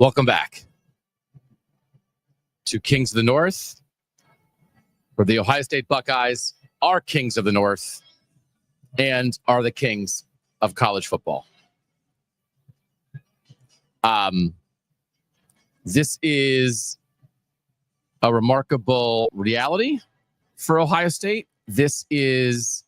Welcome back to Kings of the North, where the Ohio State Buckeyes are Kings of the North and are the kings of college football. This is a remarkable reality for Ohio State. This is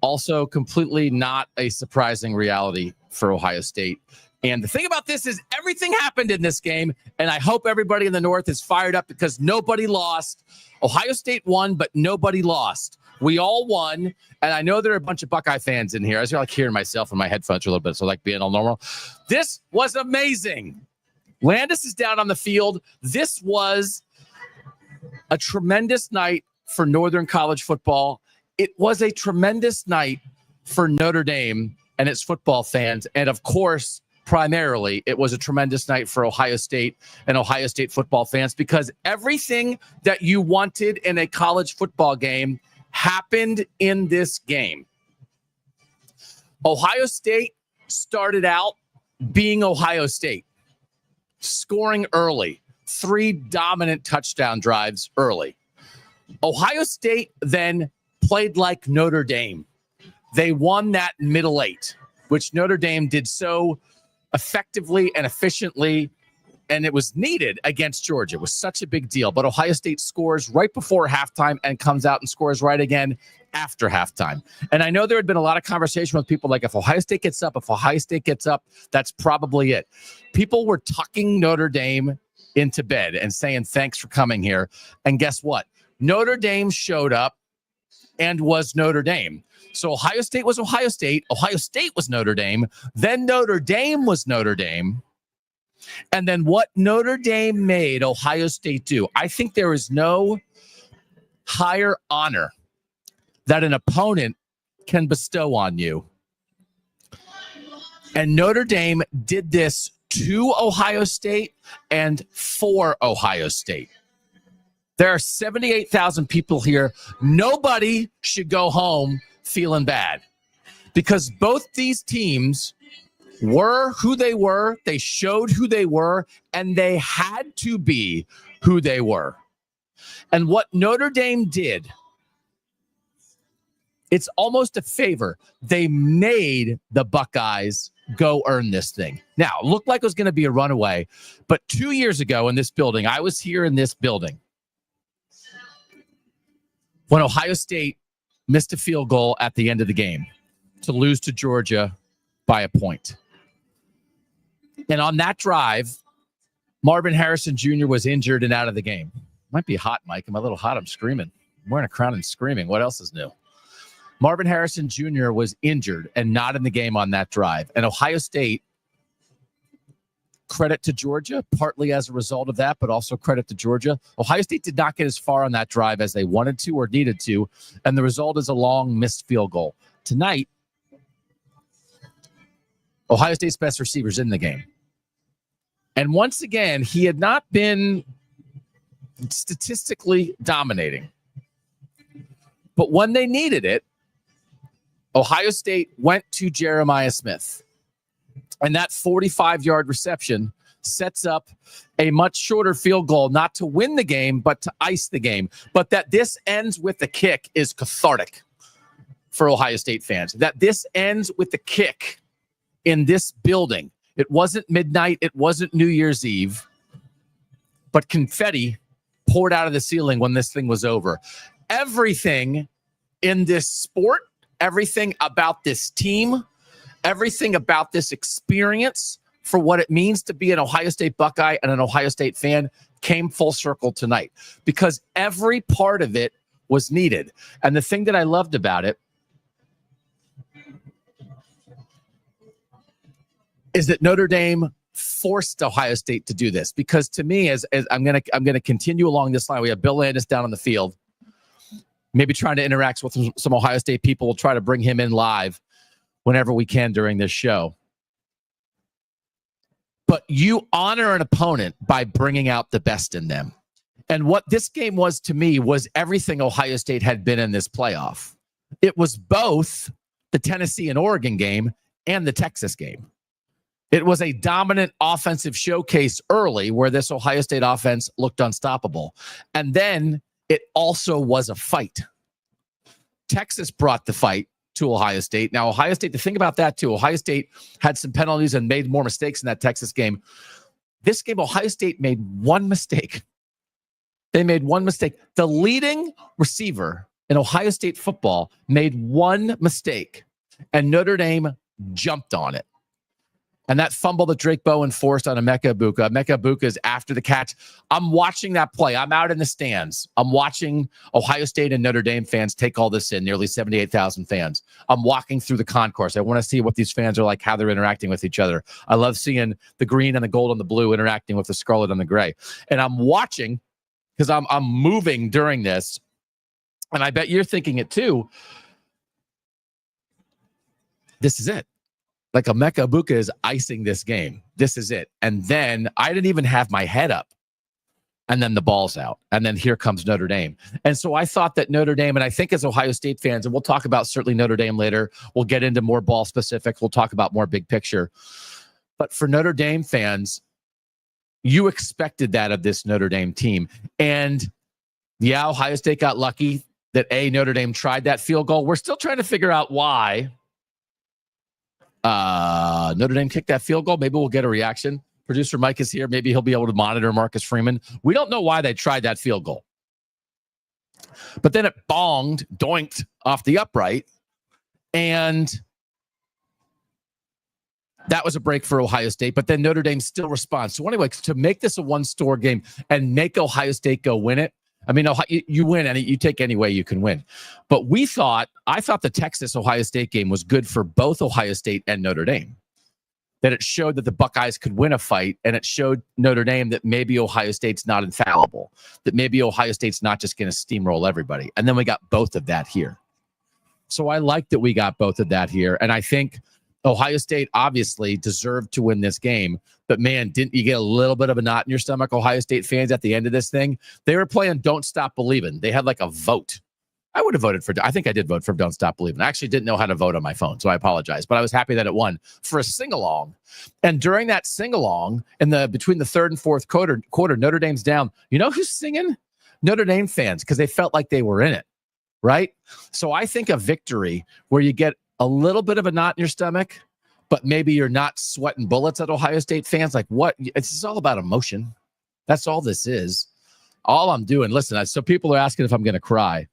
also completely not a surprising reality for Ohio State. And the thing about this is everything happened in this game, and I hope everybody in the North is fired up because nobody lost. Ohio State won, but nobody lost. We all won, and I know there are a bunch of Buckeye fans in here. I was like hearing myself in my headphones a little bit, so like being all normal. This was amazing. Landis is down on the field. This was a tremendous night for Northern college football. It was a tremendous night for Notre Dame and its football fans, and of course, primarily, it was a tremendous night for Ohio State and Ohio State football fans because everything that you wanted in a college football game happened in this game. Ohio State started out being Ohio State, scoring early, 3 dominant touchdown drives early. Ohio State then played like Notre Dame. They won that middle 8, which Notre Dame did so effectively and efficiently, and it was needed against Georgia. It was such a big deal. But Ohio State scores right before halftime and comes out and scores right again after halftime. And I know there had been a lot of conversation with people like, if Ohio State gets up, that's probably it. People were tucking Notre Dame into bed and saying, thanks for coming here. And guess what? Notre Dame showed up and was Notre Dame. So Ohio State was Ohio State. Ohio State was Notre Dame. Then Notre Dame was Notre Dame. And then what Notre Dame made Ohio State do, I think there is no higher honor that an opponent can bestow on you. And Notre Dame did this to Ohio State and for Ohio State. There are 78,000 people here. Nobody should go home feeling bad because both these teams were who they were. They showed who they were, and they had to be who they were. And what Notre Dame did, it's almost a favor. They made the Buckeyes go earn this thing. Now, it looked like it was going to be a runaway, but 2 years ago in this building, I was here in this building when Ohio State missed a field goal at the end of the game to lose to Georgia by a point. And on that drive, Marvin Harrison Jr. was injured and out of the game. Might be hot, Mike. Am I a little hot? I'm screaming. I'm wearing a crown and screaming. What else is new? Marvin Harrison Jr. was injured and not in the game on that drive. And Ohio State, credit to Georgia, partly as a result of that, but also credit to Georgia. Ohio State did not get as far on that drive as they wanted to or needed to, and the result is a long missed field goal. Tonight, Ohio State's best receiver's in the game. And once again, he had not been statistically dominating. But when they needed it, Ohio State went to Jeremiah Smith. And that 45-yard reception sets up a much shorter field goal, not to win the game, but to ice the game. But that this ends with the kick is cathartic for Ohio State fans. That this ends with the kick in this building. It wasn't midnight. It wasn't New Year's Eve. But confetti poured out of the ceiling when this thing was over. Everything in this sport, everything about this team, everything about this experience for what it means to be an Ohio State Buckeye and an Ohio State fan came full circle tonight because every part of it was needed. And the thing that I loved about it is that Notre Dame forced Ohio State to do this because to me, as I'm gonna continue along this line, we have Bill Landis down on the field, maybe trying to interact with some Ohio State people. We'll try to bring him in live whenever we can during this show. But you honor an opponent by bringing out the best in them. And what this game was to me was everything Ohio State had been in this playoff. It was both the Tennessee and Oregon game and the Texas game. It was a dominant offensive showcase early where this Ohio State offense looked unstoppable. And then it also was a fight. Texas brought the fight to Ohio State. Now, Ohio State, the thing about that too, Ohio State had some penalties and made more mistakes in that Texas game. This game, Ohio State made one mistake. They made one mistake. The leading receiver in Ohio State football made one mistake, and Notre Dame jumped on it. And that fumble that Drake Bowen forced on Emeka Egbuka is after the catch. I'm watching that play. I'm out in the stands. I'm watching Ohio State and Notre Dame fans take all this in, nearly 78,000 fans. I'm walking through the concourse. I want to see what these fans are like, how they're interacting with each other. I love seeing the green and the gold and the blue interacting with the scarlet and the gray. And I'm watching because I'm moving during this. And I bet you're thinking it too. This is it. Like Emeka Egbuka is icing this game. This is it. And then I didn't even have my head up. And then the ball's out. And then here comes Notre Dame. And so I thought that Notre Dame, and I think as Ohio State fans, and we'll talk about certainly Notre Dame later. We'll get into more ball specifics. We'll talk about more big picture. But for Notre Dame fans, you expected that of this Notre Dame team. And yeah, Ohio State got lucky that Notre Dame tried that field goal. We're still trying to figure out why Notre Dame kicked that field goal. Maybe we'll get a reaction. Producer Mike is here. Maybe he'll be able to monitor Marcus Freeman. We don't know why they tried that field goal. But then it doinked off the upright. And that was a break for Ohio State. But then Notre Dame still responds. So anyway, to make this a one-score game and make Ohio State go win it, I mean, you win and you take any way you can win. But I thought the Texas-Ohio State game was good for both Ohio State and Notre Dame. That it showed that the Buckeyes could win a fight, and it showed Notre Dame that maybe Ohio State's not infallible, that maybe Ohio State's not just going to steamroll everybody. And then we got both of that here. So I like that we got both of that here. And I think Ohio State obviously deserved to win this game, but man, didn't you get a little bit of a knot in your stomach, Ohio State fans, at the end of this thing? They were playing Don't Stop Believin'. They had like a vote. I would have voted for, I think I did vote for Don't Stop Believin'. I actually didn't know how to vote on my phone, so I apologize, but I was happy that it won for a sing-along. And during that sing-along, between the third and fourth quarter, Notre Dame's down. You know who's singing? Notre Dame fans, because they felt like they were in it, right? So I think a victory where you get a little bit of a knot in your stomach, but maybe you're not sweating bullets at Ohio State fans. Like what? It's all about emotion. That's all this is. All I'm doing. Listen, so people are asking if I'm going to cry.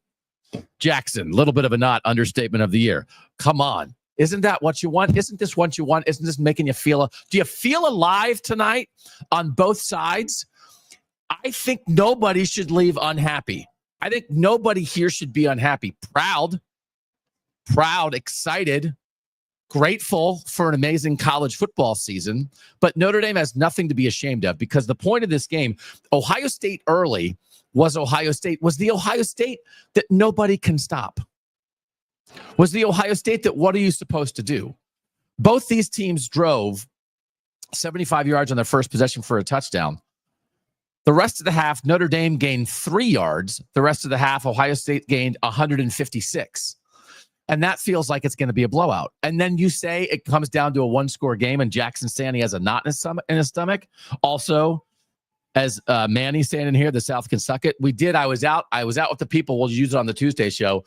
Jackson, little bit of a knot, understatement of the year. Come on. Isn't that what you want? Isn't this what you want? Isn't this making you feel? Do you feel alive tonight on both sides? I think nobody should leave unhappy. I think nobody here should be unhappy. Proud, excited, grateful for an amazing college football season. But Notre Dame has nothing to be ashamed of, because the point of this game, Ohio State early was the Ohio State that nobody can stop. Was the Ohio State that what are you supposed to do? Both these teams drove 75 yards on their first possession for a touchdown. The rest of the half, Notre Dame gained 3 yards. The rest of the half, Ohio State gained 156. And that feels like it's going to be a blowout. And then you say it comes down to a one-score game and Jackson Sandy has a knot in his stomach. Also, as Manny standing here, the South can suck it. I was out with the people. We'll use it on the Tuesday show.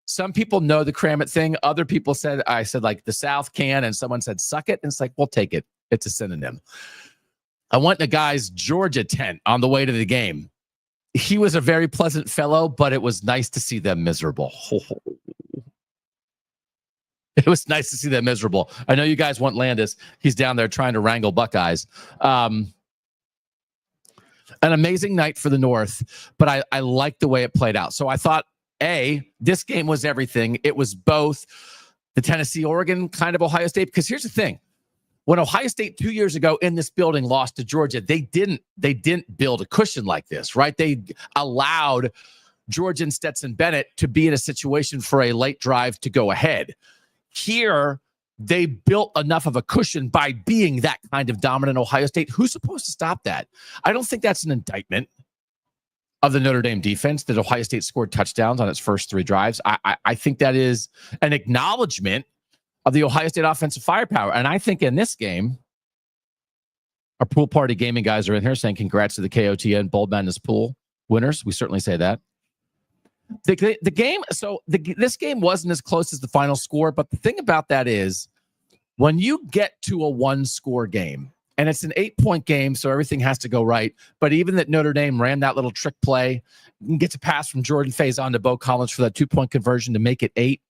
Some people know the cram it thing. Other people said, I said like the South can, and someone said suck it. And it's like, we'll take it. It's a synonym. I went in a guy's Georgia tent on the way to the game. He was a very pleasant fellow, but it was nice to see them miserable. It was nice to see them miserable. I know you guys want Landis. He's down there trying to wrangle Buckeyes. An amazing night for the North, but I like the way it played out. So I thought, this game was everything. It was both the Tennessee-Oregon kind of Ohio State, because here's the thing. When Ohio State 2 years ago in this building lost to Georgia, they didn't build a cushion like this, right? They allowed Georgia and Stetson Bennett to be in a situation for a late drive to go ahead. Here, they built enough of a cushion by being that kind of dominant Ohio State. Who's supposed to stop that? I don't think that's an indictment of the Notre Dame defense that Ohio State scored touchdowns on its first 3 drives. I think that is an acknowledgement of the Ohio State offensive firepower. And I think in this game, Our pool party gaming guys are in here saying congrats to the KOTN Bold Madness pool winners. We certainly say that. This game wasn't as close as the final score, but the thing about that is when you get to a 1-score game, and it's an 8-point game, so everything has to go right, but even that Notre Dame ran that little trick play, gets a pass from Jordan Faison to Bo Collins for that 2-point conversion to make it 8.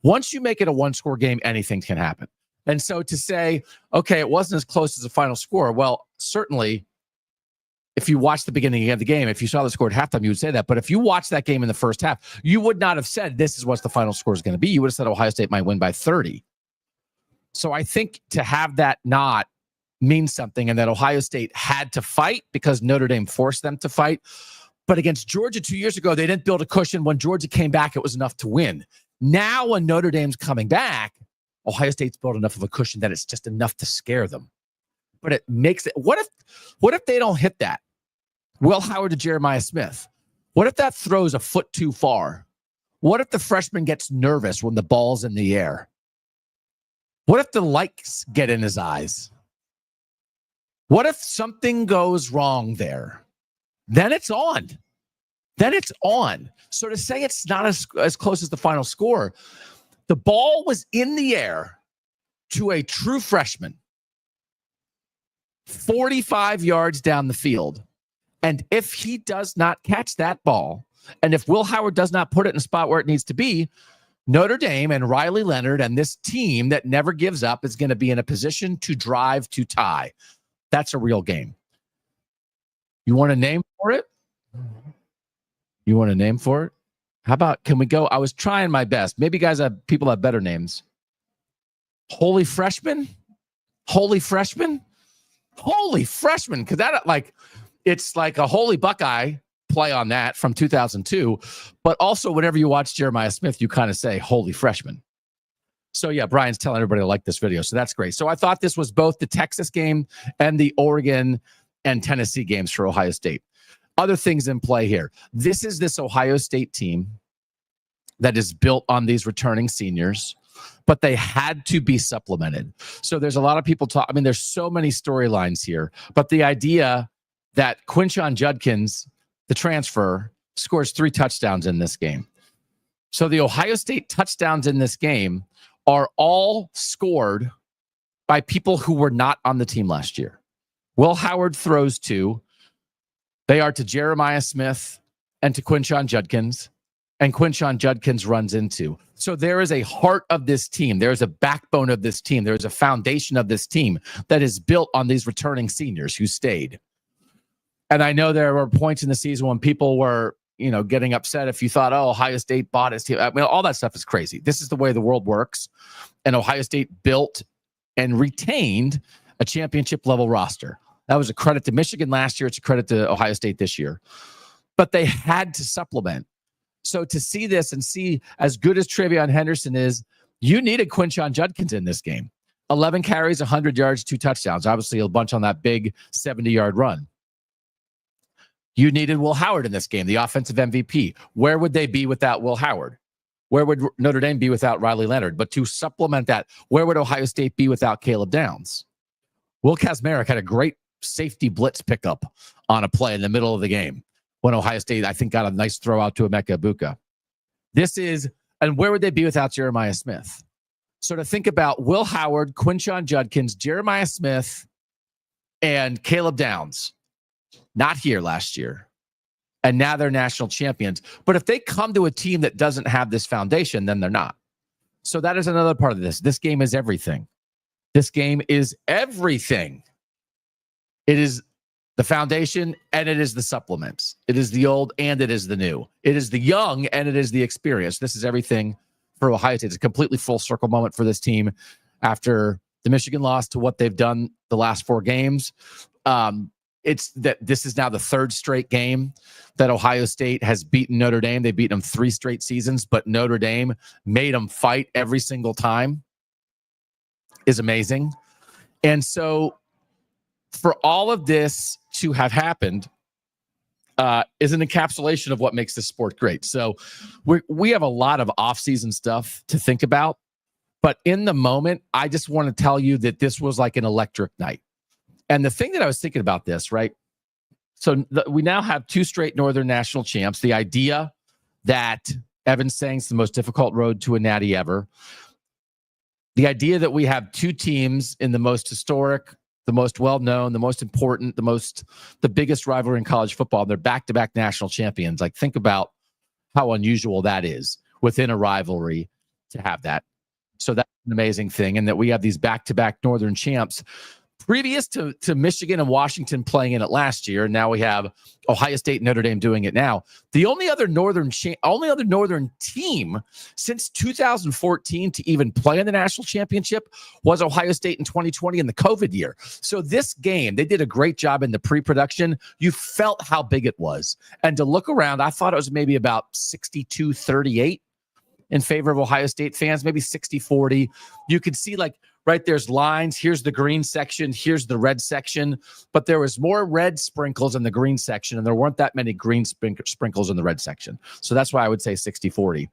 Once you make it a 1-score game, anything can happen. And so to say, okay, it wasn't as close as the final score, well, certainly if you watched the beginning of the game, if you saw the score at halftime, you would say that. But if you watched that game in the first half, you would not have said this is what the final score is going to be. You would have said Ohio State might win by 30. So I think to have that not mean something, and that Ohio State had to fight because Notre Dame forced them to fight. But against Georgia 2 years ago, they didn't build a cushion. When Georgia came back, it was enough to win. Now when Notre Dame's coming back, Ohio State's built enough of a cushion that it's just enough to scare them. But it makes it, what if they don't hit that? Will Howard to Jeremiah Smith. What if that throws a foot too far? What if the freshman gets nervous when the ball's in the air? What if the lights get in his eyes? What if something goes wrong there? Then it's on. So to say it's not as close as the final score, the ball was in the air to a true freshman, 45 yards down the field. And if he does not catch that ball, and if Will Howard does not put it in a spot where it needs to be, Notre Dame and Riley Leonard and this team that never gives up is going to be in a position to drive to tie. That's a real game. You want a name for it? How about, can we go? I was trying my best. Maybe people have better names. Holy freshman. Because that it's like a holy Buckeye play on that from 2002. But also whenever you watch Jeremiah Smith, you kind of say holy freshman. So yeah, Brian's telling everybody to like this video. So that's great. So I thought this was both the Texas game and the Oregon and Tennessee games for Ohio State. Other things in play here. This is this Ohio State team that is built on these returning seniors, but they had to be supplemented. So there's a lot of people there's so many storylines here, but the idea that Quinshon Judkins, the transfer, scores 3 touchdowns in this game. So the Ohio State touchdowns in this game are all scored by people who were not on the team last year. Will Howard throws 2. They are to Jeremiah Smith and to Quinshon Judkins, and Quinshon Judkins runs into. So there is a heart of this team. There is a backbone of this team. There is a foundation of this team that is built on these returning seniors who stayed. And I know there were points in the season when people were, getting upset if you thought, Ohio State bought his team. All that stuff is crazy. This is the way the world works. And Ohio State built and retained a championship level roster. That was a credit to Michigan last year. It's a credit to Ohio State this year. But they had to supplement. So to see this and see as good as Travion Henderson is, you needed Quinshon Judkins in this game. 11 carries, 100 yards, 2 touchdowns. Obviously, a bunch on that big 70-yard run. You needed Will Howard in this game, the offensive MVP. Where would they be without Will Howard? Where would Notre Dame be without Riley Leonard? But to supplement that, where would Ohio State be without Caleb Downs? Will Kazmarek had a great safety blitz pickup on a play in the middle of the game when Ohio State, I think, got a nice throw out to Emeka Egbuka. And where would they be without Jeremiah Smith? So to think about Will Howard, Quinshon Judkins, Jeremiah Smith, and Caleb Downs, not here last year. And now they're national champions. But if they come to a team that doesn't have this foundation, then they're not. So that is another part of this. This game is everything. It is the foundation and it is the supplements. It is the old and it is the new. It is the young and it is the experience. This is everything for Ohio State. It's a completely full circle moment for this team after the Michigan loss to what they've done the last 4 games. It's that this is now the 3rd straight game that Ohio State has beaten Notre Dame. They've beaten them 3 straight seasons, but Notre Dame made them fight every single time. Is amazing. And so for all of this to have happened is an encapsulation of what makes this sport great. So we have a lot of off-season stuff to think about, but in the moment, I just want to tell you that this was like an electric night. And the thing that I was thinking about this, right? So we now have 2 straight Northern national champs. The idea that Evan's saying it's the most difficult road to a natty ever. The idea that we have 2 teams in the most historic, the most well-known, the most important, the biggest rivalry in college football. And they're back-to-back national champions. Like, think about how unusual that is within a rivalry to have that. So that's an amazing thing. And that we have these back-to-back Northern champs previous to Michigan and Washington playing in it last year. And now we have Ohio State and Notre Dame doing it now. The only other Northern team since 2014 to even play in the national championship was Ohio State in 2020 in the COVID year. So this game, they did a great job in the pre-production. You felt how big it was. And to look around, I thought it was maybe about 62-38 in favor of Ohio State fans, maybe 60-40. You could see, like, right, there's lines. Here's the green section. Here's the red section. But there was more red sprinkles in the green section, and there weren't that many green sprinkles in the red section. So that's why I would say 60-40.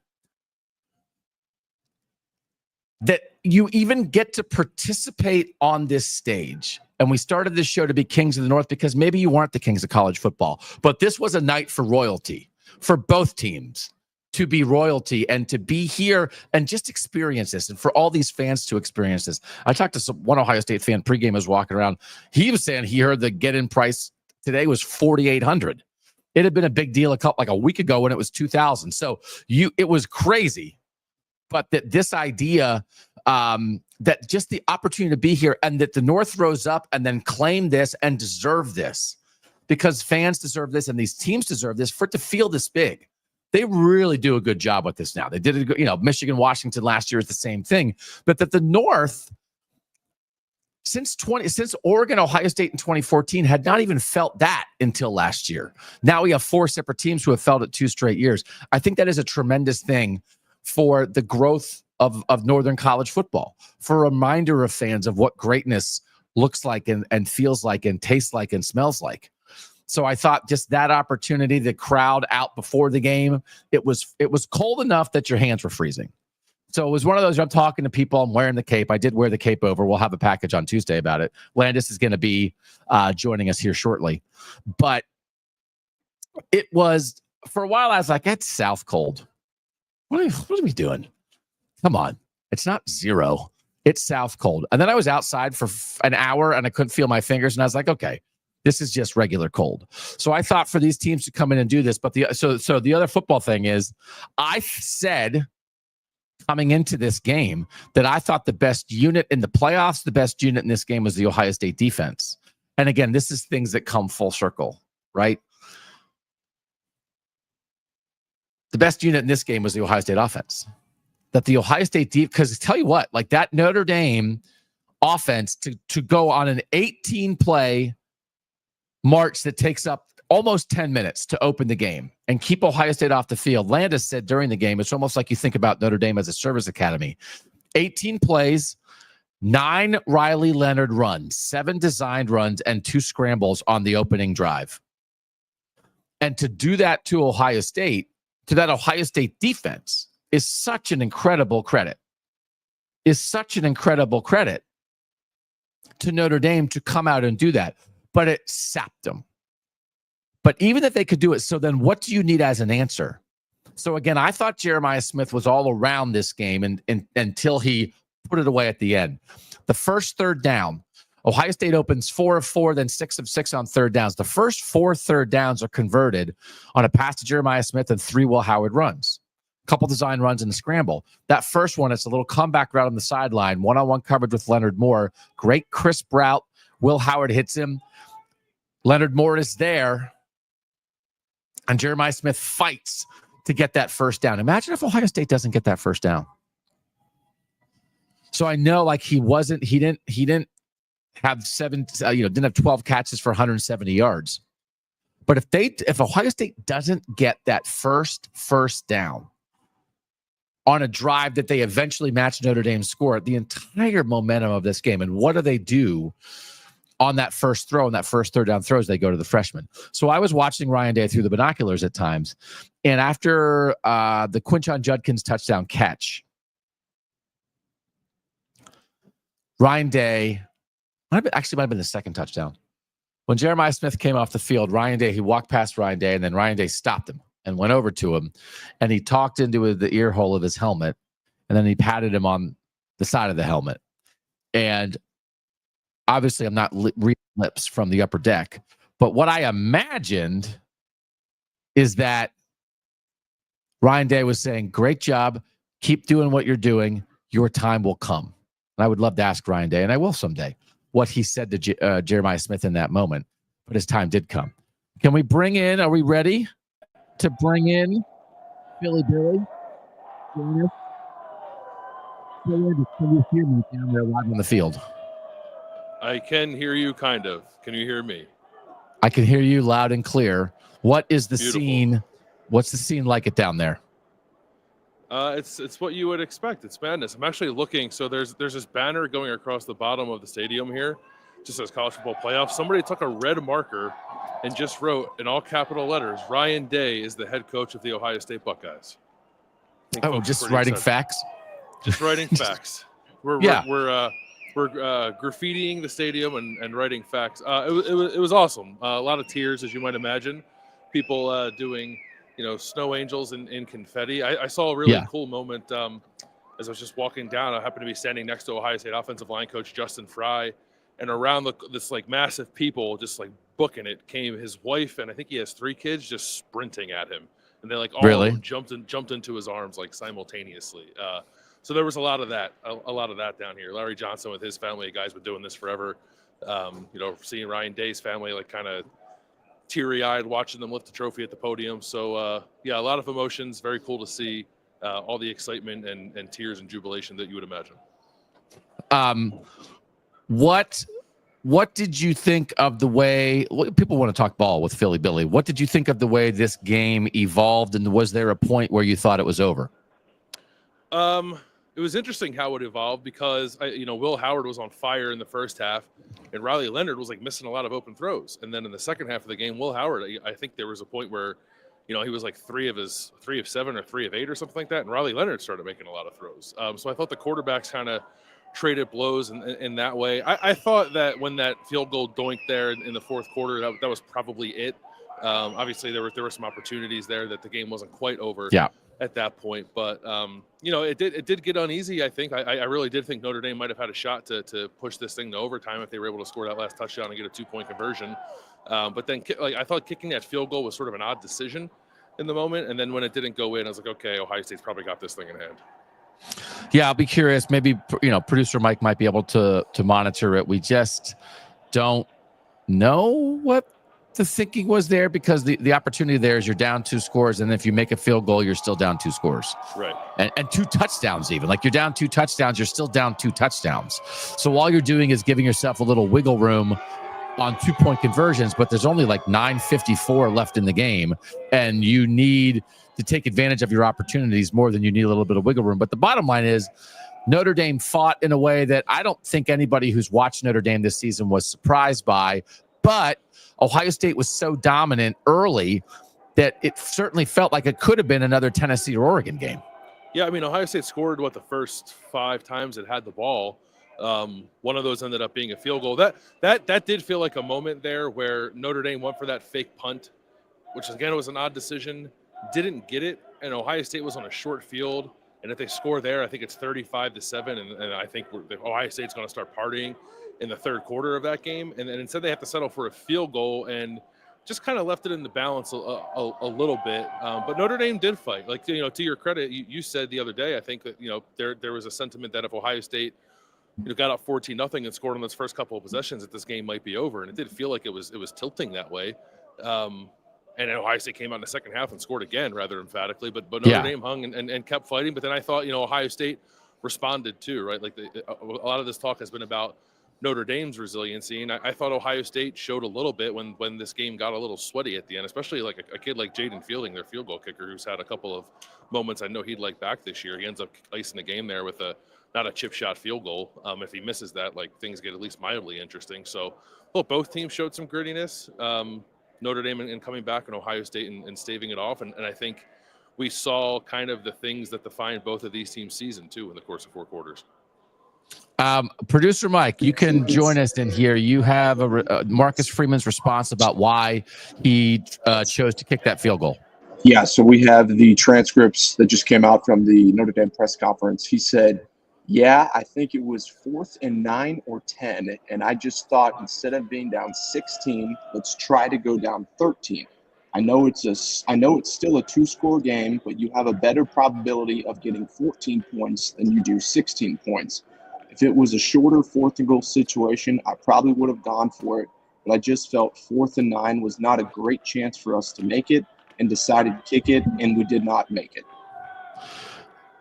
That you even get to participate on this stage. And we started this show to be Kings of the North because maybe you weren't the kings of college football. But this was a night for royalty for both teams. To be royalty and to be here and just experience this, and for all these fans to experience this. I talked to one Ohio State fan pregame. I was walking around. He was saying he heard the get-in price today was $4,800. It had been a big deal a week ago when it was $2,000. So it was crazy. But that this idea that just the opportunity to be here, and that the North rose up and then claimed this and deserve this, because fans deserve this and these teams deserve this, for it to feel this big. They really do a good job with this now. They did it, Michigan, Washington last year is the same thing. But that the North, since Oregon, Ohio State in 2014, had not even felt that until last year. Now we have 4 separate teams who have felt it 2 straight years. I think that is a tremendous thing for the growth of Northern college football, for a reminder of fans of what greatness looks like and feels like and tastes like and smells like. So I thought just that opportunity, the crowd out before the game, it was cold enough that your hands were freezing. So it was one of those, I'm talking to people, I'm wearing the cape. I did wear the cape over. We'll have a package on Tuesday about it. Landis is going to be joining us here shortly. But it was, for a while, I was like, it's south cold. What are we doing? Come on. It's not 0. It's south cold. And then I was outside for an hour and I couldn't feel my fingers. And I was like, okay, this is just regular cold. So I thought for these teams to come in and do this, but so the other football thing is, I said coming into this game that I thought the best unit in the playoffs, the best unit in this game was the Ohio State defense. And again, this is things that come full circle, right? The best unit in this game was the Ohio State offense. That the Ohio State because tell you what, like that Notre Dame offense to go on an 18-play march that takes up almost 10 minutes to open the game and keep Ohio State off the field. Landis said during the game, it's almost like you think about Notre Dame as a service academy. 18 plays, 9 Riley Leonard runs, 7 designed runs, and 2 scrambles on the opening drive. And to do that to Ohio State, to that Ohio State defense, is such an incredible credit. Is such an incredible credit to Notre Dame to come out and do that. But it sapped them. But even if they could do it, so then what do you need as an answer? So again, I thought Jeremiah Smith was all around this game and until he put it away at the end. The first third down, Ohio State opens 4 of 4, then 6 of 6 on third downs. The first 4 third downs are converted on a pass to Jeremiah Smith and 3 Will Howard runs. A couple design runs in the scramble. That first one, it's a little comeback route on the sideline, one-on-one coverage with Leonard Moore. Great crisp route. Will Howard hits him. Leonard Moore is there. And Jeremiah Smith fights to get that first down. Imagine if Ohio State doesn't get that first down. So I know like he didn't have 7, didn't have 12 catches for 170 yards. But if Ohio State doesn't get that first down on a drive that they eventually match Notre Dame's score, the entire momentum of this game, and what do they do on that first throw, and that first third down throws, they go to the freshman. So I was watching Ryan Day through the binoculars at times. And after the Quinshon Judkins touchdown catch, Ryan Day, might have been the second touchdown. When Jeremiah Smith came off the field, Ryan Day, he walked past Ryan Day, and then Ryan Day stopped him and went over to him, and he talked into the ear hole of his helmet, and then he patted him on the side of the helmet. And obviously, I'm not reading lips from the upper deck, but what I imagined is that Ryan Day was saying, "Great job. Keep doing what you're doing. Your time will come." And I would love to ask Ryan Day, and I will someday, what he said to Jeremiah Smith in that moment. But his time did come. Can we bring in, are we ready to bring in Philly Billy? Can you hear me down there live on the field? I can hear you, kind of. Can you hear me? I can hear you loud and clear. What is the Beautiful. scene? What's the scene like it down there? It's what you would expect. It's madness. I'm actually looking. So there's this banner going across the bottom of the stadium here, just as college football playoffs. Somebody took a red marker and just wrote in all capital letters, "Ryan Day is the head coach of the Ohio State Buckeyes." Oh, just writing facts? Just writing facts. We're graffitiing the stadium and writing facts. It was awesome. A lot of tears, as you might imagine. People doing, snow angels in confetti. I saw a really cool moment as I was just walking down. I happened to be standing next to Ohio State offensive line coach Justin Fry, and around this massive people just booking it came his wife, and I think he has 3 kids just sprinting at him, and they all really jumped into his arms simultaneously. So there was a lot of that down here. Larry Johnson with his family, guys been doing this forever. Seeing Ryan Day's family kind of teary-eyed watching them lift the trophy at the podium. So a lot of emotions. Very cool to see all the excitement and tears and jubilation that you would imagine. What did you think of the way people want to talk ball with Philly Billy? What did you think of the way this game evolved, and was there a point where you thought it was over? It was interesting how it evolved because Will Howard was on fire in the first half, and Riley Leonard was missing a lot of open throws. And then in the second half of the game, Will Howard, I think there was a point where, he was 3 of 7 or 3 of 8 or something like that, and Riley Leonard started making a lot of throws. So I thought the quarterbacks kind of traded blows in that way. I thought that when that field goal doinked there in the fourth quarter, that was probably it. Obviously, there were some opportunities there that the game wasn't quite over. Yeah. At that point, but it did get uneasy. I think I really did think Notre Dame might have had a shot to push this thing to overtime if they were able to score that last touchdown and get a 2-point conversion. But then I thought kicking that field goal was sort of an odd decision in the moment, and then when it didn't go in, I was like, okay, Ohio State's probably got this thing in hand. Yeah, I'll be curious. Maybe producer Mike might be able to monitor it. We just don't know what the thinking was there, because the opportunity there is you're down 2 scores, and if you make a field goal, you're still down 2 scores. Right. And 2 touchdowns even. You're down 2 touchdowns, you're still down 2 touchdowns. So all you're doing is giving yourself a little wiggle room on 2-point conversions, but there's only 9:54 left in the game, and you need to take advantage of your opportunities more than you need a little bit of wiggle room. But the bottom line is Notre Dame fought in a way that I don't think anybody who's watched Notre Dame this season was surprised by, but Ohio State was so dominant early that it certainly felt like it could have been another Tennessee or Oregon game. Yeah, Ohio State scored the first 5 times it had the ball. One of those ended up being a field goal. That did feel like a moment there where Notre Dame went for that fake punt, which again was an odd decision. Didn't get it, and Ohio State was on a short field. And if they score there, I think it's 35-7, and I think Ohio State's going to start partying in the third quarter of that game. And instead they have to settle for a field goal and just kind of left it in the balance a little bit. But Notre Dame did fight. To your credit, you said the other day, I think that, there was a sentiment that if Ohio State got up 14-0 and scored on those first couple of possessions, that this game might be over. And it did feel like it was tilting that way. And Ohio State came out in the second half and scored again rather emphatically. But Notre Dame hung and kept fighting. But then I thought, Ohio State responded too, right? A lot of this talk has been about Notre Dame's resiliency, and I thought Ohio State showed a little bit when this game got a little sweaty at the end, especially a kid like Jaden Fielding, their field goal kicker, who's had a couple of moments I know he'd like back this year. He ends up icing the game there with not a chip shot field goal. If he misses that, things get at least mildly interesting. So, both teams showed some grittiness. Notre Dame and coming back, and Ohio State and staving it off, and I think we saw kind of the things that defined both of these teams' season too in the course of 4 quarters. Producer Mike, you can join us in here. You have Marcus Freeman's response about why he chose to kick that field goal. Yeah, so we have the transcripts that just came out from the Notre Dame press conference. He said, yeah, I think it was 4th and 9 or 10, and I just thought instead of being down 16, let's try to go down 13. I know it's still a 2-score game, but you have a better probability of getting 14 points than you do 16 points. If it was a shorter 4th and goal situation, I probably would have gone for it, but I just felt 4th and 9 was not a great chance for us to make it, and decided to kick it, and we did not make it.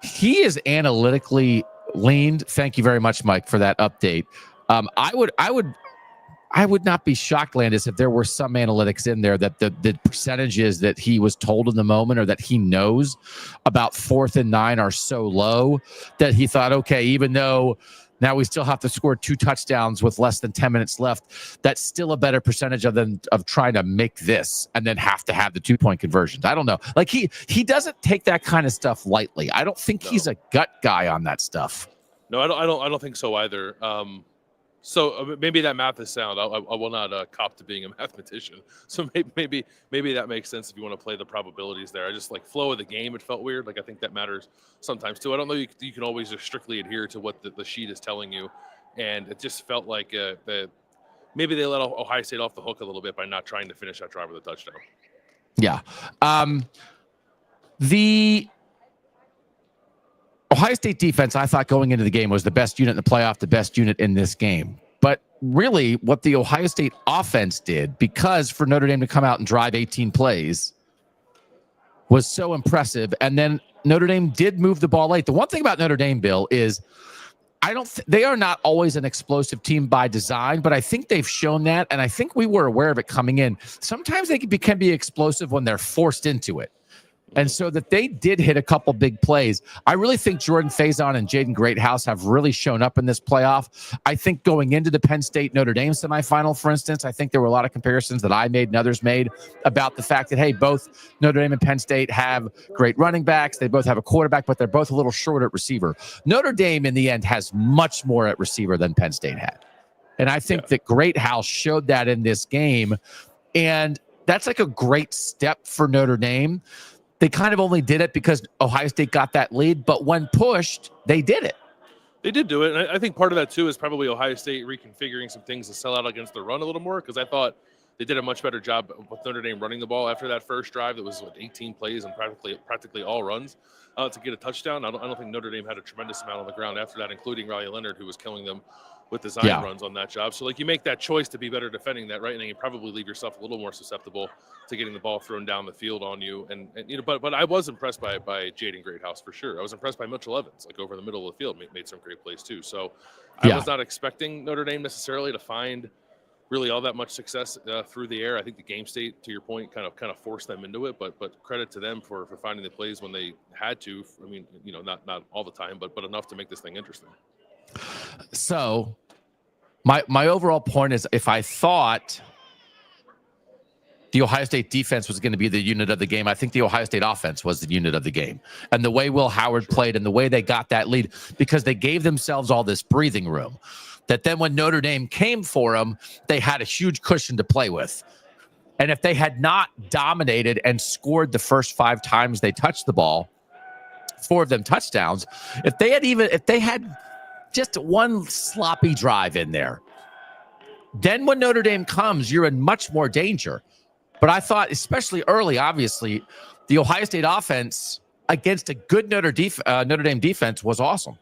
He is analytically leaned. Thank you very much, Mike, for that update. I would not be shocked, Landis, if there were some analytics in there that the percentages that he was told in the moment or that he knows about 4th and 9 are so low that he thought, okay, even though now we still have to score 2 touchdowns with less than 10 minutes left, that's still a better percentage of trying to make this and then have to have the 2-point conversions. I don't know. Like he doesn't take that kind of stuff lightly. I don't think he's a gut guy on that stuff. No, I don't think so either. So maybe that math is sound. I will not cop to being a mathematician. So maybe that makes sense if you want to play the probabilities there. I just like flow of the game. It felt weird. Like I think that matters sometimes too. I don't know. You can always just strictly adhere to what the sheet is telling you, and it just felt like maybe they let Ohio State off the hook a little bit by not trying to finish that drive with a touchdown. Yeah. The Ohio State defense, I thought going into the game was the best unit in the playoff, the best unit in this game. But really what the Ohio State offense did, because for Notre Dame to come out and drive 18 plays was so impressive. And then Notre Dame did move the ball late. The one thing about Notre Dame, Bill, is they are not always an explosive team by design, but I think they've shown that. And I think we were aware of it coming in. Sometimes they can be explosive when they're forced into it. And so that they did hit a couple big plays. I really think Jordan Faison and Jaden Greathouse have really shown up in this playoff. I think going into the Penn State-Notre Dame semifinal, for instance, I think there were a lot of comparisons that I made and others made about the fact that, hey, both Notre Dame and Penn State have great running backs. They both have a quarterback, but they're both a little short at receiver. Notre Dame, in the end, has much more at receiver than Penn State had. And I think that Greathouse showed that in this game. And that's like a great step for Notre Dame. They kind of only did it because Ohio State got that lead, but when pushed, they did it. They did do it, and I think part of that, too, is probably Ohio State reconfiguring some things to sell out against the run a little more, because I thought they did a much better job with Notre Dame running the ball after that first drive that was 18 plays and practically all runs to get a touchdown. I don't think Notre Dame had a tremendous amount on the ground after that, including Riley Leonard, who was killing them with design runs on that job. So, like, you make that choice to be better defending that, right? And then you probably leave yourself a little more susceptible to getting the ball thrown down the field on you. And you know, but I was impressed by Jaden Greathouse for sure. I was impressed by Mitchell Evans, like over the middle of the field, made some great plays too. So I was not expecting Notre Dame necessarily to find really all that much success through the air. I think the game state, to your point, kind of forced them into it. But credit to them for finding the plays when they had to. I mean, you know, not all the time, but enough to make this thing interesting. So my overall point is, if I thought the Ohio State defense was going to be the unit of the game, I think the Ohio State offense was the unit of the game. And the way Will Howard played and the way they got that lead, because they gave themselves all this breathing room, that then when Notre Dame came for them, they had a huge cushion to play with. And if they had not dominated and scored the first 5 times they touched the ball, 4 of them touchdowns, if they had just one sloppy drive in there, then when Notre Dame comes, you're in much more danger. But I thought, especially early, obviously, the Ohio State offense against a good Notre Dame defense was awesome.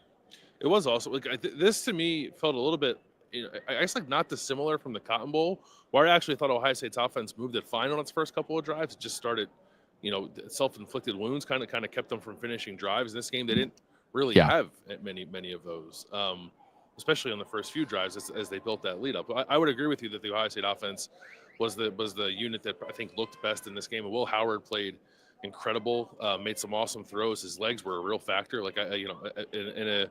It was awesome. Like, this to me felt a little bit, you know, I guess, like not dissimilar from the Cotton Bowl, where I actually thought Ohio State's offense moved it fine on its first couple of drives. It just started, you know, self-inflicted wounds kind of kept them from finishing drives. In this game, they didn't really have many of those, especially on the first few drives as they built that lead up. I would agree with you that the Ohio State offense was the unit that I think looked best in this game. And Will Howard played incredible, made some awesome throws. His legs were a real factor. Like, in a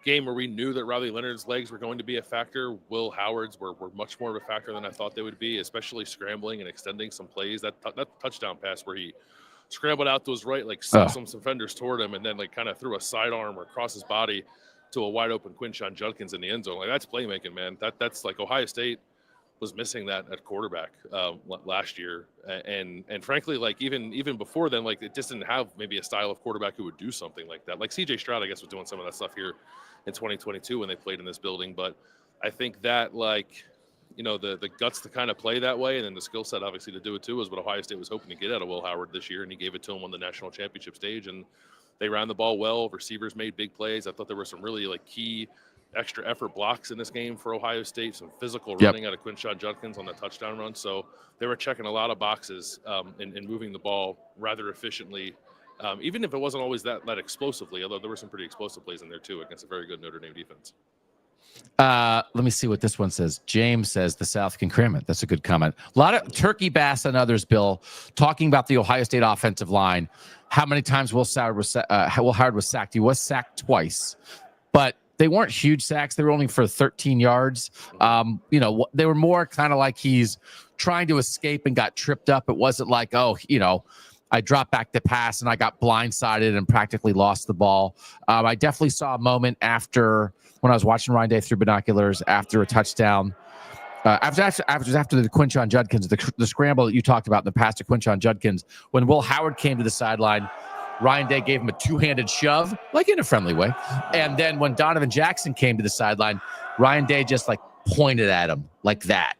game where we knew that Riley Leonard's legs were going to be a factor, Will Howard's were much more of a factor than I thought they would be, especially scrambling and extending some plays. That touchdown pass where he scrambled out to his right, like some defenders toward him, and then like kind of threw a sidearm or across his body to a wide open Quinshon Judkins in the end zone. Like, that's playmaking, man. That's like Ohio State was missing that at quarterback last year, and frankly, like even before then, like it just didn't have maybe a style of quarterback who would do something like that. Like CJ Stroud, I guess, was doing some of that stuff here in 2022 when they played in this building, but I think that, like, you know, the guts to kind of play that way, and then the skill set obviously to do it too, is what Ohio State was hoping to get out of Will Howard this year, and he gave it to him on the national championship stage, and they ran the ball well. Receivers made big plays. I thought there were some really like key extra effort blocks in this game for Ohio State, some physical running out of Quinshon Judkins on the touchdown run. So they were checking a lot of boxes and moving the ball rather efficiently, even if it wasn't always that explosively, although there were some pretty explosive plays in there too against a very good Notre Dame defense. Let me see what this one says. James says the South can cram it. That's a good comment. A lot of Turkey Bass and others, Bill, talking about the Ohio State offensive line. How many times Will Howard was sacked? He was sacked twice, but they weren't huge sacks. They were only for 13 yards. You know, they were more kind of like he's trying to escape and got tripped up. It wasn't like, oh, you know, I dropped back to pass and I got blindsided and practically lost the ball. I definitely saw a moment after when I was watching Ryan Day through binoculars after a touchdown. After the Quinshon Judkins, the scramble that you talked about in the pass to Quinshon Judkins, when Will Howard came to the sideline, Ryan Day gave him a two-handed shove, like in a friendly way. And then when Donovan Jackson came to the sideline, Ryan Day just like pointed at him like that.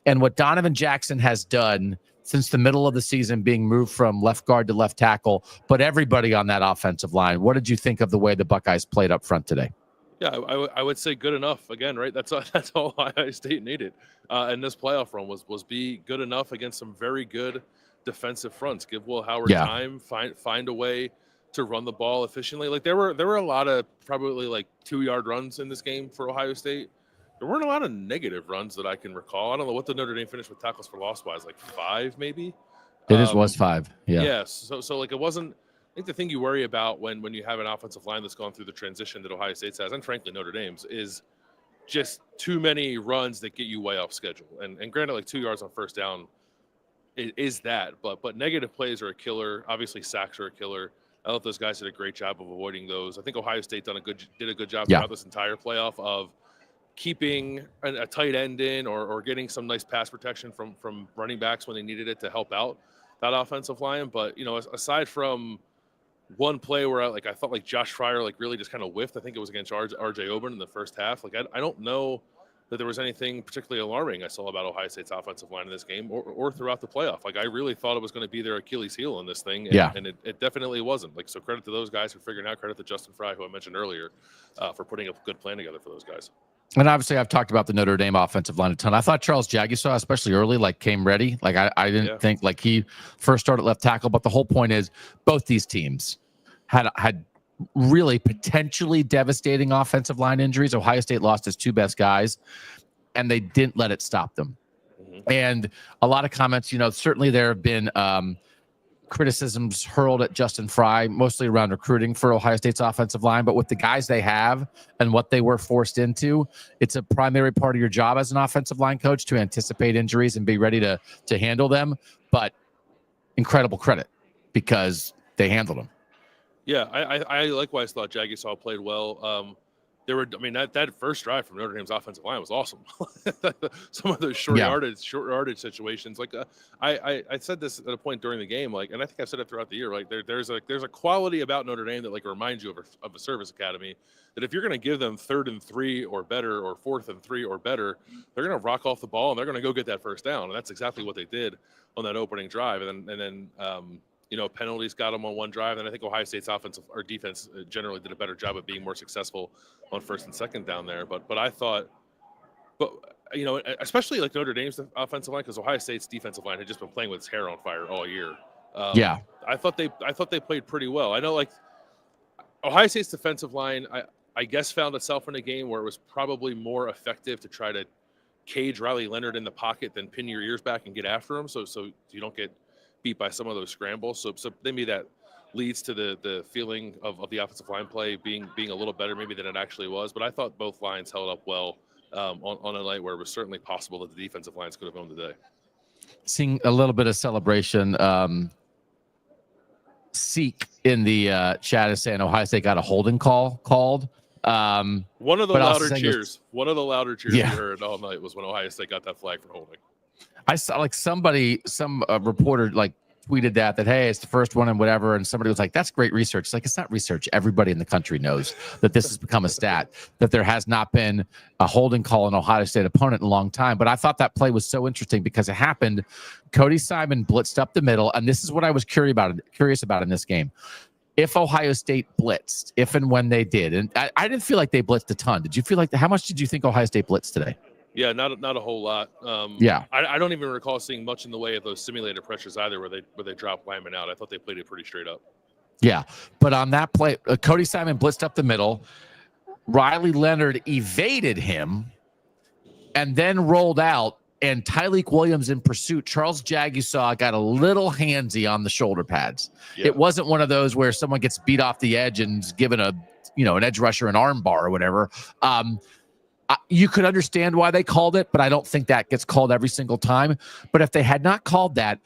And what Donovan Jackson has done since the middle of the season, being moved from left guard to left tackle, but everybody on that offensive line, what did you think of the way the Buckeyes played up front today? Yeah, I would say good enough. Again, right? That's all Ohio State needed in this playoff run was be good enough against some very good defensive fronts. Give Will Howard time, find a way to run the ball efficiently. Like there were a lot of probably like 2-yard runs in this game for Ohio State. There weren't a lot of negative runs that I can recall. I don't know what the Notre Dame finished with tackles for loss wise, like 5 maybe. Was 5. Yeah. Yes. So like it wasn't. I think the thing you worry about when you have an offensive line that's gone through the transition that Ohio State has, and frankly Notre Dame's, is just too many runs that get you way off schedule. And granted, like 2 yards on first down is that, but negative plays are a killer. Obviously, sacks are a killer. I thought those guys did a great job of avoiding those. I think Ohio State did a good job throughout this entire playoff of keeping a tight end in or getting some nice pass protection from running backs when they needed it to help out that offensive line. But, you know, aside from one play where I thought like Josh Fryer like really just kind of whiffed. I think it was against RJ Oben in the first half. Like I don't know that there was anything particularly alarming I saw about Ohio State's offensive line in this game or throughout the playoff. Like I really thought it was going to be their Achilles heel in this thing. And it definitely wasn't. Like, so credit to those guys for figuring out, credit to Justin Fry, who I mentioned earlier, for putting a good plan together for those guys. And obviously, I've talked about the Notre Dame offensive line a ton. I thought Charles Jagusaw, especially early, like came ready. Like I didn't think like he first started left tackle. But the whole point is both these teams had really potentially devastating offensive line injuries. Ohio State lost his 2 best guys, and they didn't let it stop them. Mm-hmm. And a lot of comments, you know, certainly there have been criticisms hurled at Justin Fry, mostly around recruiting for Ohio State's offensive line. But with the guys they have and what they were forced into, it's a primary part of your job as an offensive line coach to anticipate injuries and be ready to handle them. But incredible credit because they handled them. Yeah, I likewise thought Jagusaw played well. That first drive from Notre Dame's offensive line was awesome. Some of those short yardage situations. Like I said this at a point during the game, like, and I think I've said it throughout the year. Like there's a quality about Notre Dame that like reminds you of a service academy. That if you're going to give them 3rd and 3 or better, or 4th and 3 or better, they're going to rock off the ball and they're going to go get that first down. And that's exactly what they did on that opening drive. And then you know, penalties got them on one drive, and I think Ohio State's defense generally did a better job of being more successful on 1st and 2nd down there. But I thought, you know, especially like Notre Dame's offensive line, because Ohio State's defensive line had just been playing with its hair on fire all year. I thought they played pretty well. I know like Ohio State's defensive line, I guess found itself in a game where it was probably more effective to try to cage Riley Leonard in the pocket than pin your ears back and get after him, so you don't get beat by some of those scrambles. So maybe that leads to the feeling of the offensive line play being a little better maybe than it actually was. But I thought both lines held up well on a night where it was certainly possible that the defensive lines could have won the day. Seeing a little bit of celebration. Seek in the chat is saying Ohio State got a holding call called. One of the but I was louder saying cheers. One of the louder cheers Yeah. you heard all night was when Ohio State got that flag for holding. I saw like some reporter like tweeted that hey, it's the first one and whatever, and somebody was like, that's great research. It's like, it's not research. Everybody in the country knows that this has become a stat, that there has not been a holding call on Ohio State opponent in a long time. But I thought that play was so interesting because it happened. Cody Simon blitzed up the middle, and this is what I was curious about in this game. If Ohio State blitzed, if and when they did, and I didn't feel like they blitzed a ton. Did you feel like how much did you think Ohio State blitzed today? Yeah, not a whole lot. Yeah, I don't even recall seeing much in the way of those simulated pressures either, where they drop linemen out. I thought they played it pretty straight up. Yeah, but on that play, Cody Simon blitzed up the middle. Riley Leonard evaded him, and then rolled out. And Tyleik Williams in pursuit. Charles Jagusaw got a little handsy on the shoulder pads. Yeah. It wasn't one of those where someone gets beat off the edge and is given an edge rusher an arm bar or whatever. You could understand why they called it, but I don't think that gets called every single time. But if they had not called that,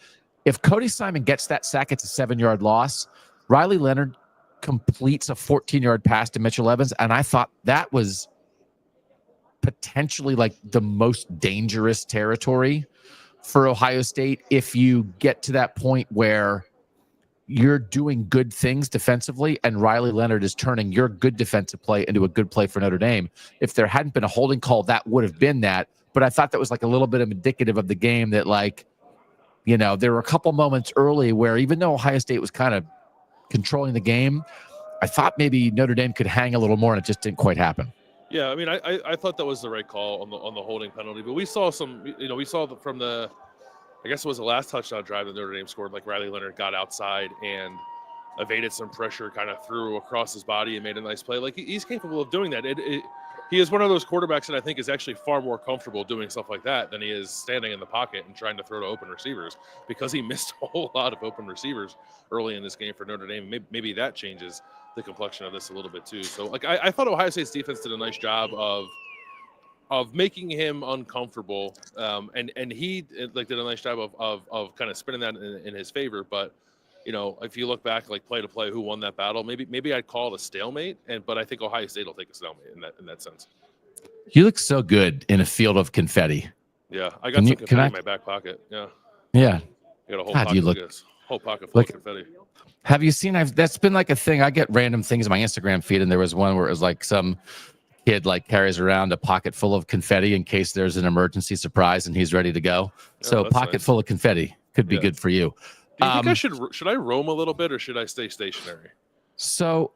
if Cody Simon gets that sack, it's a 7-yard loss. Riley Leonard completes a 14-yard pass to Mitchell Evans, and I thought that was potentially like the most dangerous territory for Ohio State. If you get to that point where you're doing good things defensively and Riley Leonard is turning your good defensive play into a good play for Notre Dame. If there hadn't been a holding call, that would have been that. But I thought that was like a little bit of indicative of the game that, like, there were a couple moments early where even though Ohio State was kind of controlling the game, I thought maybe Notre Dame could hang a little more, and it just didn't quite happen. Yeah, I mean, I thought that was the right call on the holding penalty, but we saw from the, I guess it was the last touchdown drive that Notre Dame scored, like Riley Leonard got outside and evaded some pressure, kind of threw across his body and made a nice play. Like, he's capable of doing that. He is one of those quarterbacks that I think is actually far more comfortable doing stuff like that than he is standing in the pocket and trying to throw to open receivers, because he missed a whole lot of open receivers early in this game for Notre Dame. Maybe that changes the complexion of this a little bit too. So, like, I thought Ohio State's defense did a nice job of making him uncomfortable, and he like did a nice job of kind of spinning that in his favor. But if you look back, like, play to play, who won that battle, maybe I'd call it a stalemate, but I think Ohio State will take a stalemate in that sense. You look so good in a field of confetti. Yeah, I got some confetti in my back pocket. Yeah. I got a whole pocket full of confetti. Have you seen? That's been like a thing. I get random things in my Instagram feed, and there was one where it was like some kid like carries around a pocket full of confetti in case there's an emergency surprise and he's ready to go. So a pocket full of confetti could be good for you. Do you think should I roam a little bit, or should I stay stationary? So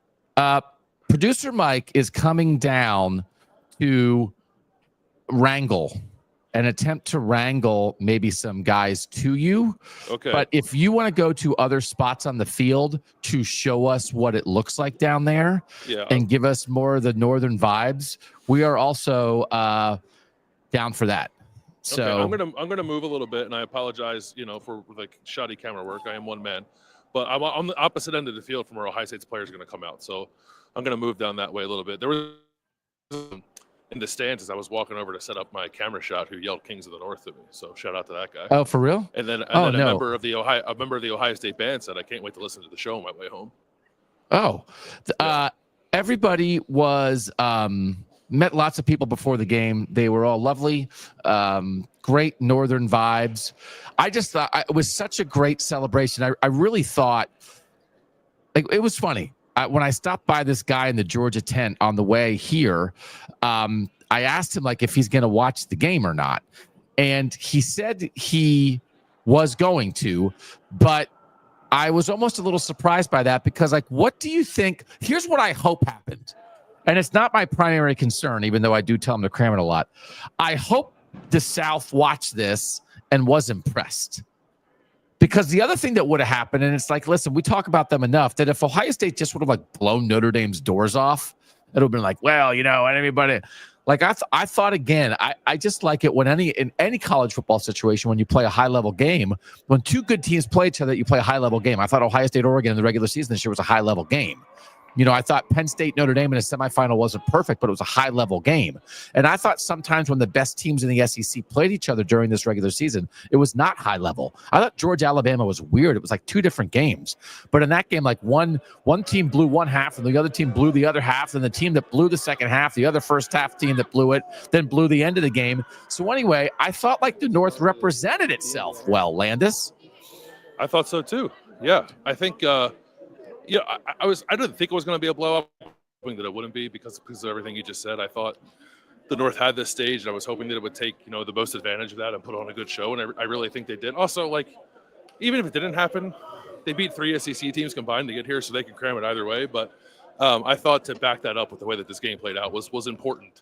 producer Mike is coming down to wrangle and attempt to wrangle maybe some guys to you. Okay. But if you want to go to other spots on the field to show us what it looks like down there and give us more of the northern vibes, we are also down for that. So okay, I'm gonna move a little bit, and I apologize, for like shoddy camera work. I am one man, but I'm on the opposite end of the field from where Ohio State's players are gonna come out. So I'm gonna move down that way a little bit. There was in the stands as I was walking over to set up my camera shot who yelled "Kings of the North" to me. So shout out to that guy. Oh, for real? And then a member of the Ohio State band said, "I can't wait to listen to the show on my way home." Oh, everybody was met lots of people before the game. They were all lovely, great northern vibes. I just thought it was such a great celebration. I really thought, like, it was funny. When I stopped by this guy in the Georgia tent on the way here, I asked him, like, if he's going to watch the game or not. And he said he was going to, but I was almost a little surprised by that because, like, what do you think? Here's what I hope happened. And it's not my primary concern, even though I do tell him to cram it a lot. I hope the South watched this and was impressed. Because the other thing that would have happened, and it's like, listen, we talk about them enough, that if Ohio State just would have, like, blown Notre Dame's doors off, it would have been like, well, and everybody, like, I thought again, I just like it when in any college football situation, when you play a high level game, when two good teams play each other, you play a high level game. I thought Ohio State, Oregon in the regular season this year was a high level game. I thought Penn State Notre Dame in a semifinal wasn't perfect, but it was a high-level game. And I thought sometimes when the best teams in the SEC played each other during this regular season, it was not high level. I thought Georgia Alabama was weird. It was like two different games. But in that game, like one team blew one half and the other team blew the other half. And the team that blew the second half, the other first half team that blew it, then blew the end of the game. So anyway, I felt like the North represented itself well, Landis. I thought so too. Yeah, I think. I didn't think it was going to be a blowout. Hoping that it wouldn't be because of everything you just said. I thought the North had this stage, and I was hoping that it would take the most advantage of that and put on a good show. And I really think they did. Also, even if it didn't happen, they beat 3 SEC teams combined to get here, so they could cram it either way. But I thought to back that up with the way that this game played out was important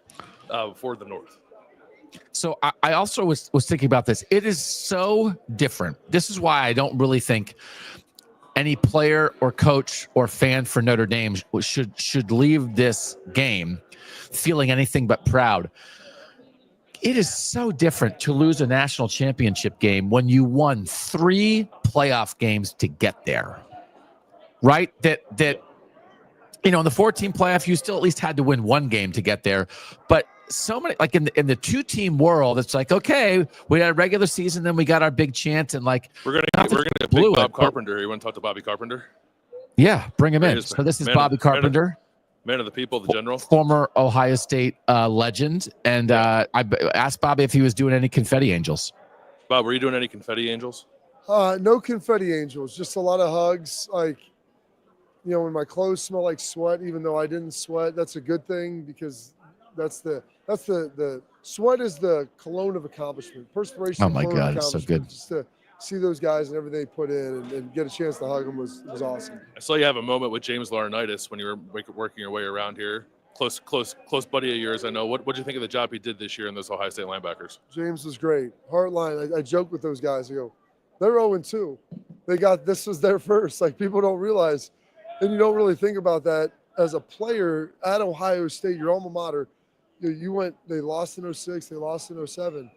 for the North. So I also was thinking about this. It is so different. This is why I don't really think any player or coach or fan for Notre Dame should leave this game feeling anything but proud. It is so different to lose a national championship game when you won 3 playoff games to get there, right? That in the 14 playoff, you still at least had to win 1 game to get there, but so many, like in the 2-team world, it's like, okay, we had a regular season, then we got our big chance, and like we're gonna pick Bob Carpenter. You want to talk to Bobby Carpenter? Yeah, bring him in. So this is Bobby Carpenter, man of the people, the general, former Ohio State legend, and I asked Bobby if he was doing any confetti angels. Bob, were you doing any confetti angels? No confetti angels, just a lot of hugs. Like, when my clothes smell like sweat, even though I didn't sweat, that's a good thing because that's the sweat is the cologne of accomplishment. Perspiration. Oh my God, it's so good. Just to see those guys and everything they put in and get a chance to hug them was awesome. I saw you have a moment with James Laurinaitis when you were working your way around here. Close buddy of yours, I know. What did you think of the job he did this year in those Ohio State linebackers? James was great. Hard line. I joke with those guys. I go, they're 0-2. This was their first. Like, people don't realize, and you don't really think about that as a player at Ohio State, your alma mater. They lost in 06, they lost in 07,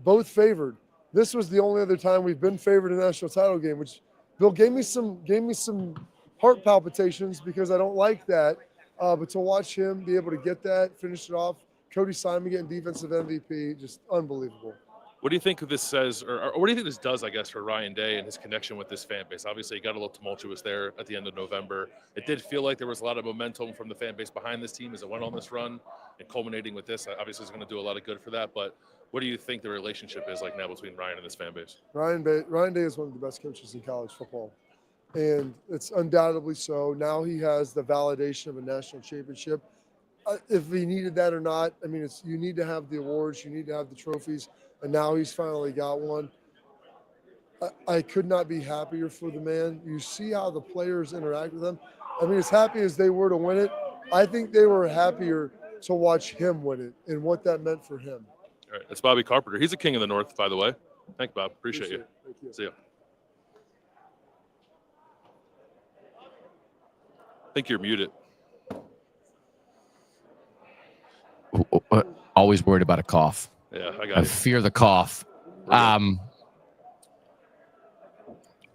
both favored. This was the only other time we've been favored in a national title game, which Bill gave me some heart palpitations because I don't like that. But to watch him be able to get that, finish it off, Cody Simon getting defensive MVP, just unbelievable. What do you think this says, or what do you think this does, I guess, for Ryan Day and his connection with this fan base? Obviously, it got a little tumultuous there at the end of November. It did feel like there was a lot of momentum from the fan base behind this team as it went on this run, and culminating with this, obviously, is going to do a lot of good for that. But what do you think the relationship is like now between Ryan and this fan base? Ryan Day is one of the best coaches in college football, and it's undoubtedly so. Now he has the validation of a national championship. If he needed that or not, I mean, you need to have the awards, you need to have the trophies. And now he's finally got one. I could not be happier for the man. You see how the players interact with him. I mean, as happy as they were to win it, I think they were happier to watch him win it and what that meant for him. All right, that's Bobby Carpenter. He's a king of the North, by the way. Thank you, Bob. Appreciate you. Thank you. See you. I think you're muted. Always worried about a cough. Yeah, I got I it. fear the cough.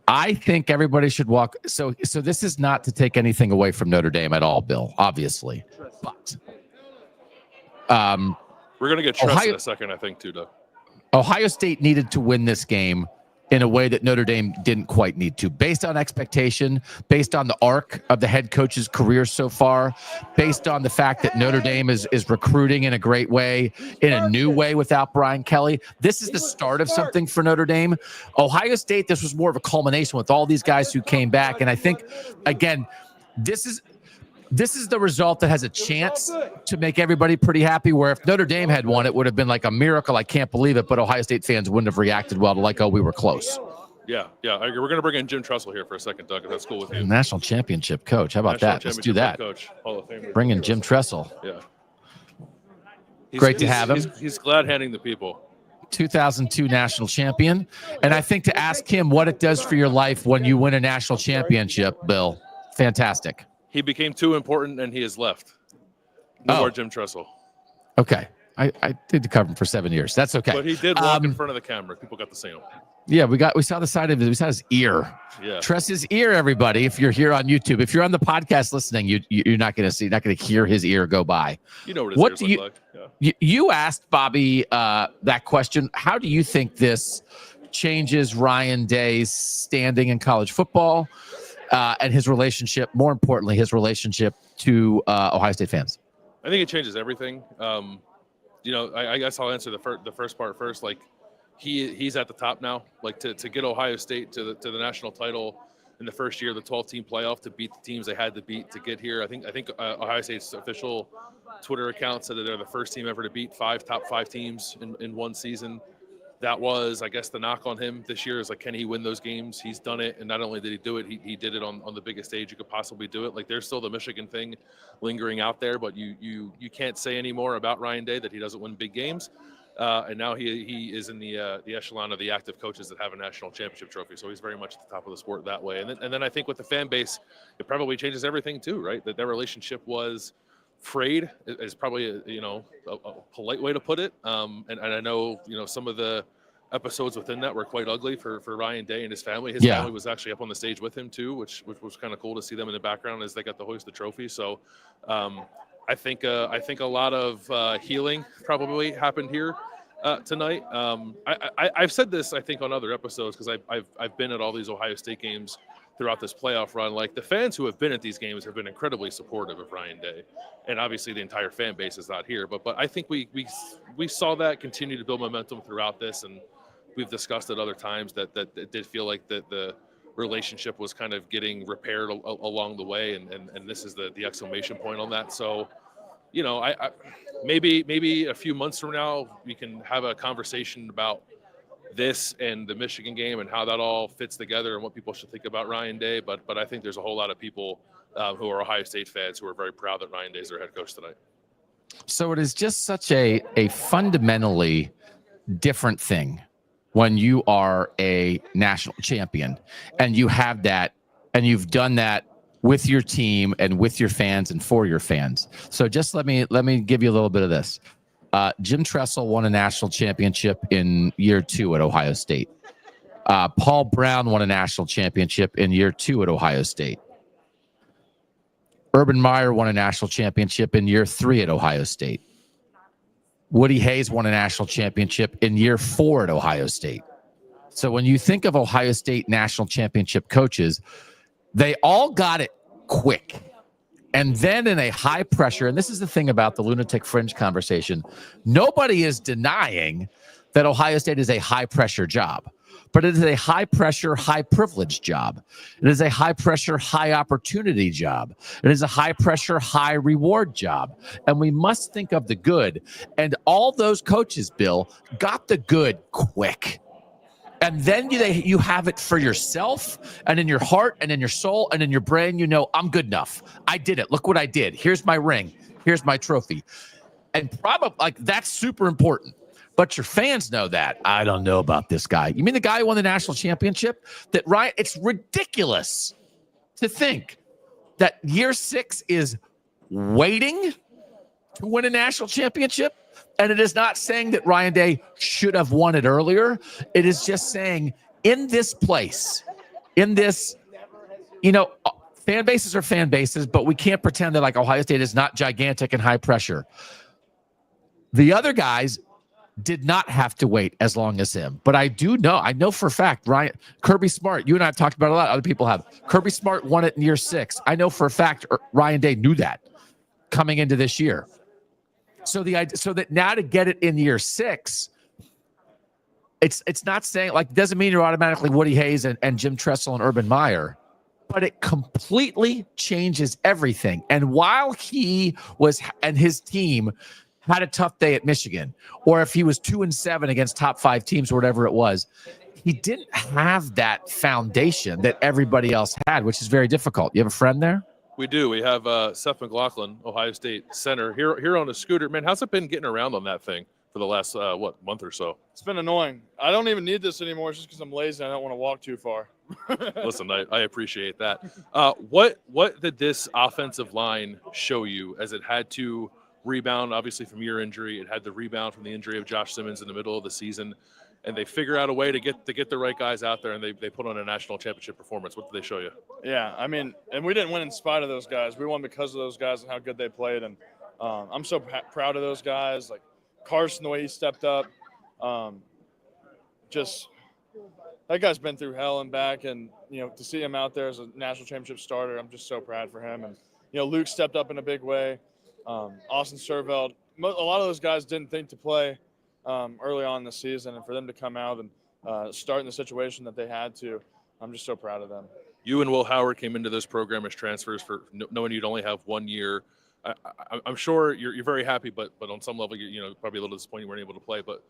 I think everybody should walk. So this is not to take anything away from Notre Dame at all, Bill, obviously. But we're going to get Tress in a second, I think, too, Doug. Ohio State needed to win this game in a way that Notre Dame didn't quite need to, based on expectation, based on the arc of the head coach's career so far, based on the fact that Notre Dame is recruiting in a great way, in a new way without Brian Kelly. This is the start of something for Notre Dame. Ohio State, this was more of a culmination with all these guys who came back. And I think, again, this is the result that has a chance to make everybody pretty happy, where if Notre Dame had won, it would have been like a miracle. I can't believe it. But Ohio State fans wouldn't have reacted well to like, oh, we were close. Yeah. We're going to bring in Jim Tressel here for a second, Doug, if that's cool with you. National championship coach. How about that? Let's do that. Coach, Hall of Famer. Bring in Jim Tressel. Yeah. Great to have him. He's glad handing the people. 2002 national champion. And I think to ask him what it does for your life when you win a national championship, Bill, fantastic. He became too important, and he has left. No more Jim Tressel. Okay. I did cover him for 7 years. That's okay. But he did walk in front of the camera. People got to see him. Yeah, we saw the side of it. We saw his ear. Yeah. Tress' ear, everybody. If you're here on YouTube, if you're on the podcast listening, you're not going to hear his ear go by. You know what his ears look like. Yeah. You asked Bobby that question. How do you think this changes Ryan Day's standing in college football and his relationship, more importantly, his relationship to Ohio State fans? I think it changes everything. I guess I'll answer the first part first. Like, he's at the top now. Like, to get Ohio State to the national title in the first year of the 12-team playoff, to beat the teams they had to beat to get here. I think Ohio State's official Twitter account said that they're the first team ever to beat top five teams in one season. That was, I guess, the knock on him this year is like, can he win those games? He's done it, and not only did he do it, he did it on the biggest stage you could possibly do it. Like, there's still the Michigan thing lingering out there, but you can't say anymore about Ryan Day that he doesn't win big games. And now he is in the echelon of the active coaches that have a national championship trophy. So he's very much at the top of the sport that way. And then I think with the fan base, it probably changes everything too, right? That their relationship was frayed is probably a polite way to put it. And I know some of the episodes within that were quite ugly for Ryan Day and his family. His family was actually up on the stage with him too, which was kind of cool to see them in the background as they got to hoist the trophy. So I think a lot of healing probably happened here tonight. I've said this, I think, on other episodes, because I've been at all these Ohio State games throughout this playoff run. Like, the fans who have been at these games have been incredibly supportive of Ryan Day, and obviously the entire fan base is not here. But I think we saw that continue to build momentum throughout this, and we've discussed it other times that it did feel like the relationship was kind of getting repaired along the way, and this is the exclamation point on that. So, I maybe a few months from now we can have a conversation about this and the Michigan game and how that all fits together and what people should think about Ryan Day. But I think there's a whole lot of people who are Ohio State fans who are very proud that Ryan Day is their head coach tonight. So it is just such a fundamentally different thing when you are a national champion and you have that, and you've done that with your team and with your fans and for your fans. So just let me give you a little bit of this. Jim Tressel won a national championship in year 2 at Ohio State. Paul Brown won a national championship in year 2 at Ohio State. Urban Meyer won a national championship in year 3 at Ohio State. Woody Hayes won a national championship in year 4 at Ohio State. So when you think of Ohio State national championship coaches, they all got it quick. And then in a high pressure, and this is the thing about the lunatic fringe conversation, nobody is denying that Ohio State is a high pressure job, but it is a high pressure, high privilege job. It is a high pressure, high opportunity job. It is a high pressure, high reward job. And we must think of the good. And all those coaches, Bill, got the good quick. And then you have it for yourself and in your heart and in your soul and in your brain. I'm good enough. I did it. Look what I did. Here's my ring. Here's my trophy. And probably that's super important. But your fans know that. I don't know about this guy. You mean the guy who won the national championship? It's ridiculous to think that year 6 is waiting to win a national championship. And it is not saying that Ryan Day should have won it earlier. It is just saying, in this place, in this, fan bases are fan bases, but we can't pretend that Ohio State is not gigantic and high pressure. The other guys did not have to wait as long as him. But I know for a fact, Kirby Smart, you and I have talked about it a lot, other people have. Kirby Smart won it in year 6. I know for a fact Ryan Day knew that coming into this year. So that now to get it in year 6, it's not saying doesn't mean you're automatically Woody Hayes and Jim Tressel and Urban Meyer, but it completely changes everything. And while he was and his team had a tough day at Michigan, or if he was 2-7 against top 5 teams or whatever it was, he didn't have that foundation that everybody else had, which is very difficult. You have a friend there? We do. We have Seth McLaughlin, Ohio State center, here on a scooter. Man, how's it been getting around on that thing for the last, month or so? It's been annoying. I don't even need this anymore. It's just because I'm lazy and I don't want to walk too far. Listen, I appreciate that. What did this offensive line show you as it had to rebound, obviously, from your injury? It had the rebound from the injury of Josh Simmons in the middle of the season. and they figure out a way to get the right guys out there, and they put on a national championship performance. What did they show you? Yeah, I mean, and we didn't win in spite of those guys. We won because of those guys and how good they played. And I'm so proud of those guys. Like Carson, the way he stepped up, just that guy's been through hell and back. And, to see him out there as a national championship starter, I'm just so proud for him. And, Luke stepped up in a big way. Austin Serveld, a lot of those guys didn't think to play early on in the season, and for them to come out and start in the situation that they had to, I'm just so proud of them. You and Will Howard came into this program as transfers for knowing you'd only have 1 year. I'm sure you're very happy, but on some level, you're probably a little disappointed you weren't able to play. But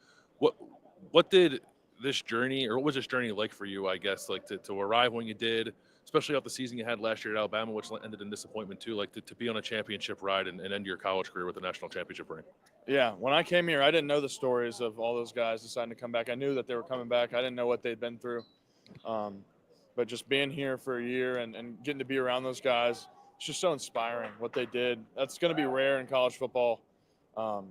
what did this journey, or what was this journey like for you, I guess, like to arrive when you did, especially off the season you had last year at Alabama, which ended in disappointment too, like to be on a championship ride and end your college career with a national championship ring? Yeah, when I came here, I didn't know the stories of all those guys deciding to come back. I knew that they were coming back. I didn't know what they'd been through. But just being here for a year and getting to be around those guys, it's just so inspiring what they did. That's going to be rare in college football, to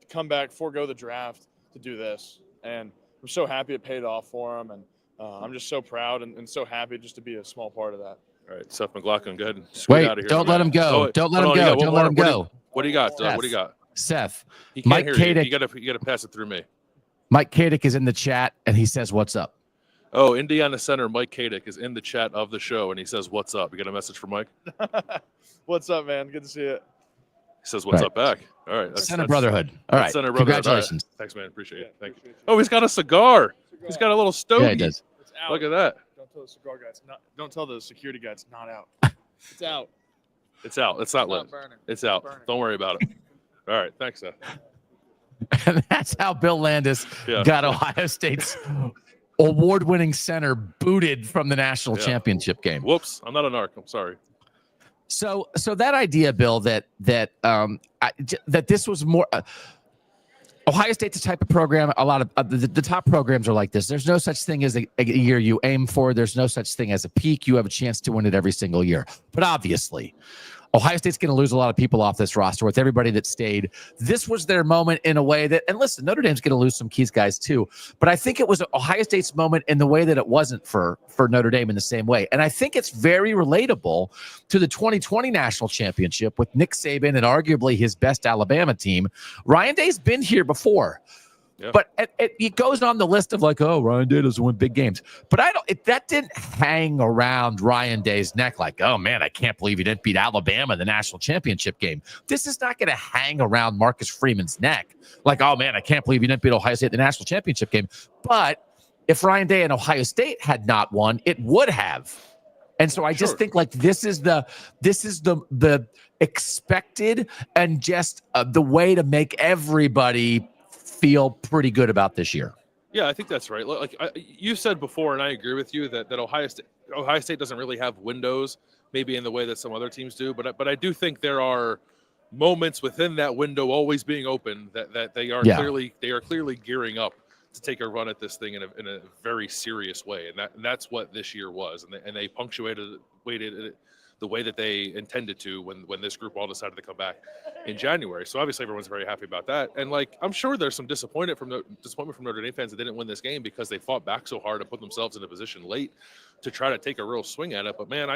come back, forego the draft to do this. And I'm so happy it paid off for them. And I'm just so proud and so happy just to be a small part of that. All right, Seth McLaughlin, go ahead and scoot out of here. Don't let him go. Don't let him go. Don't let him go. What do you got? What do you got? Seth, He can't hear you. You got to pass it through me. Mike Kadick is in the chat, and he says, "What's up?" Oh, Indiana Center Mike Kadick is in the chat of the show, and he says, "What's up?" You got a message for Mike? What's up, man? Good to see you. He says, "What's up?" Back. All right. Center Brotherhood. All right. Center Brotherhood. Congratulations. Right. Thanks, man. Appreciate it. Thank you. Oh, he's got a cigar. He's got a little stogie. Yeah, he does. It's out. Look at that. Don't tell the cigar guy it's not. Don't tell the security guy it's not out. It's out. It's out. It's not lit. burning. It's out. Burning. Don't worry about it. All right. Thanks, Seth. And that's how Bill Landis got Ohio State's award-winning center booted from the national championship game. Whoops. I'm not a narc. I'm sorry. So that idea, Bill, that this was more Ohio State's the type of program. A lot of the top programs are like this. There's no such thing as a year you aim for. There's no such thing as a peak. You have a chance to win it every single year. But obviously, Ohio State's going to lose a lot of people off this roster with everybody that stayed. This was their moment in a way that, and listen, Notre Dame's going to lose some keys guys too, but I think it was Ohio State's moment in the way that it wasn't for Notre Dame in the same way. And I think it's very relatable to the 2020 national championship with Nick Saban and arguably his best Alabama team. Ryan Day's been here before. Yeah. But it goes on the list of like, oh, Ryan Day doesn't win big games. But that didn't hang around Ryan Day's neck like, oh, man, I can't believe he didn't beat Alabama in the national championship game. This is not going to hang around Marcus Freeman's neck like, oh, man, I can't believe he didn't beat Ohio State in the national championship game. But if Ryan Day and Ohio State had not won, it would have. And so I just think like this is the expected and just the way to make everybody feel pretty good about this year. Yeah, I think that's right. Like you said before, and I agree with you that Ohio State doesn't really have windows, maybe in the way that some other teams do. But I do think there are moments within that window always being open that they are clearly gearing up to take a run at this thing in a very serious way, and that's what this year was, and they punctuated it the way that they intended to when this group all decided to come back in January. So obviously everyone's very happy about that. And like, I'm sure there's some disappointment from Notre Dame fans that didn't win this game because they fought back so hard and put themselves in a position late to try to take a real swing at it. But man,